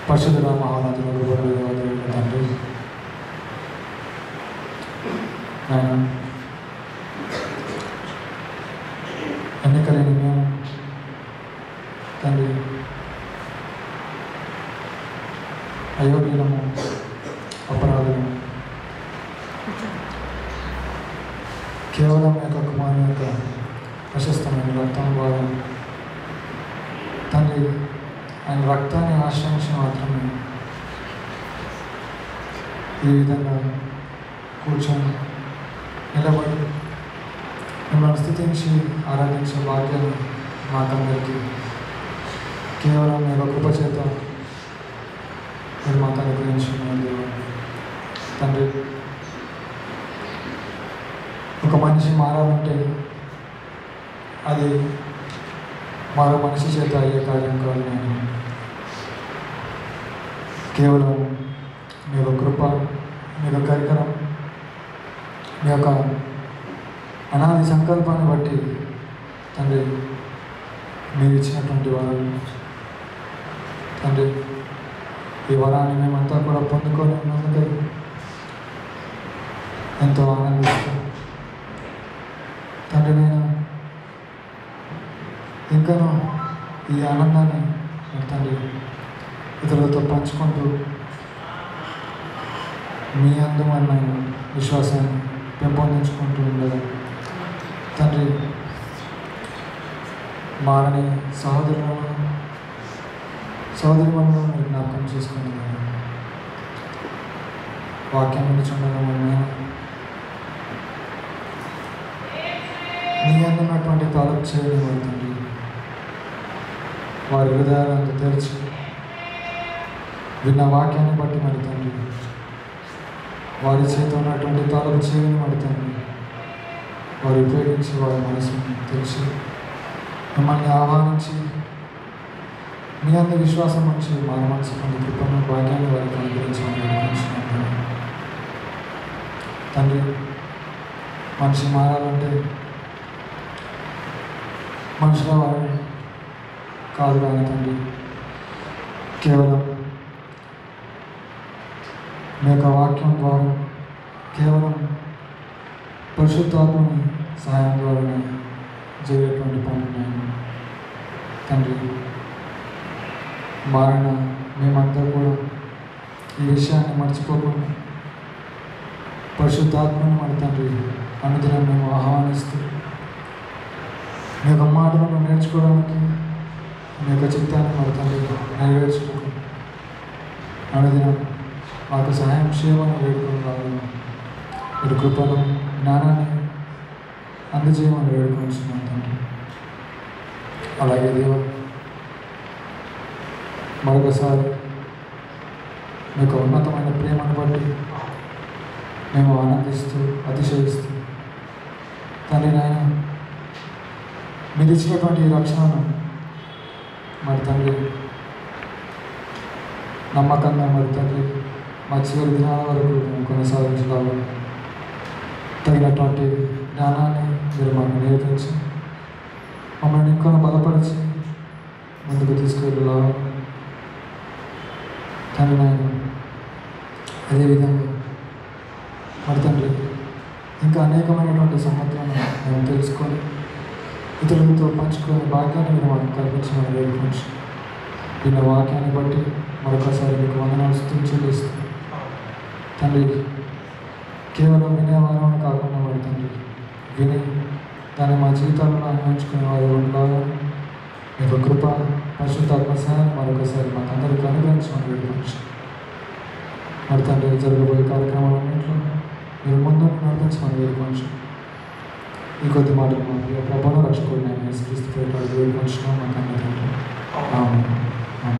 పరిశుద్ధ మహానాథులకు కూడా తండ్రి, ఎన్నికలేని మేము తండ్రి అయోగ్యులము, అపరాధము, కేవలం యొక్క కుమారుని యొక్క ప్రశస్తమైన రక్తం ద్వారా తండ్రి ఆయన రక్తాన్ని ఆశ్రయించి మాత్రమే ఈ విధంగా కూర్చొని నిలబడి మిమ్మల్ని స్థుతించి ఆరాధించే భాగ్యాన్ని మాకందరికీ కేవలం మీ కృప చేత మీరు మాకు అనుగ్రహించిన తండ్రి. ఒక మనిషి మారాలంటే అది మరో మనిషి చేత అయ్యే కార్యం కాదు. నేను కేవలం మీ యొక్క కృప, మీ యొక్క కరికరం, మీ యొక్క అనాది సంకల్పాన్ని బట్టి తండ్రి మీరు ఇచ్చినటువంటి వరం తండ్రి, ఈ వరాన్ని మేమంతా కూడా పొందుకొని ఉన్నందుకే ఎంతో ఆనందిస్తాం తండ్రి. నేను ఇంకనూ ఈ ఆనందాన్ని తండ్రి ఇతరులతో పంచుకుంటూ మీ అందమైన విశ్వాసాన్ని పెంపొందించుకుంటూ ఉండడం తండ్రి. మారని సహోదరులను మీరు జ్ఞాపకం చేసుకుని వాక్యం వినిచుండడం వలన మీ అందున్నటువంటి తాలూకు చేయడం అవుతుంది. వారి హృదయాలను తెరిచి విన్న వాక్యాన్ని బట్టి మరి తండ్రి వారి చేత ఉన్నటువంటి తాలూకు చేయని మరి తండ్రి వారు ఉపయోగించి వారి మనసుని తెరిచి మిమ్మల్ని ఆహ్వానించి మీ అందు విశ్వాసం నుంచి మన మనసు పొంది కృపను భాగ్యాన్ని వారికి అనుగ్రహించాలని తండ్రి. మనిషి మారాలంటే మనుషుల వారు కాదు కానీ తండ్రి, కేవలం మీ యొక్క వాక్యం ద్వారా, కేవలం పరిశుద్ధాత్మని సహాయం ద్వారానే జరిగేటువంటి పనులు తండ్రి. మారిన మేమంతా కూడా ఈ విషయాన్ని మర్చిపోకుండా పరిశుద్ధాత్మని మన తండ్రి అనుదినం మేము ఆహ్వానిస్తూ మీ యొక్క మాటలను నేర్చుకోవడానికి, మీ యొక్క చిత్తాన్ని మన తండ్రి నెరవేర్చుకోవడం అనుదినం మాకు సహాయం చేయమని వేడుకొని మీరు కృపను, జ్ఞానాన్ని అందజేయమని వేడుకొనిస్తున్నాం తండ్రి. అలాగే దేవ మరొకసారి మీ యొక్క ఉన్నతమైన ప్రేమను బట్టి మేము ఆనందిస్తూ అతిశయిస్తూ తండ్రి నాయన మీరు ఇచ్చినటువంటి ఈ రక్షణను మరి తండ్రి నమ్మకంగా మరి తండ్రి మా చివరి దినాల వరకు మేము కొనసాగించగలం. తగినటువంటి జ్ఞానాన్ని మీరు మాకు నేర్పించి మమ్మల్ని ఇంకా బలపరిచి ముందుకు తీసుకెళ్ళలా తండ్రి నాయన. అదేవిధంగా మరి తండ్రి ఇంకా అనేకమైనటువంటి సంగతులను మేము తెలుసుకొని ఇతరులతో పంచుకొని భాగ్యాన్ని మీరు మాకు కల్పించమని వేడుకొంచు. విన్న వాక్యాన్ని బట్టి మరొకసారి మీకు వందనాలు స్తుతించేస్తాం తండ్రి. కేవలం వినేవారం కాకుండా మరి తండ్రి విని దాన్ని మా జీవితాల్లో అన్వయించుకునే వారి ఉండగా మీకు కృప పరిశుద్ధాత్మ సహాయాన్ని మరొకసారి మాకు అందరికీ అనుగ్రహించమని వేడుకొంచు. మరి తండ్రి జరగబోయే కార్యక్రమాలన్నింటిలో మీరు ముందు నడిపించమని వేడుకొంచు. ఈ కొద్ది మాటలు మా ప్రభువును రక్షకుడిని యేసుక్రీస్తు పేరిట వేడుకొంచున్నాం మాకు అన్న తండ్రి. ఆమేన్.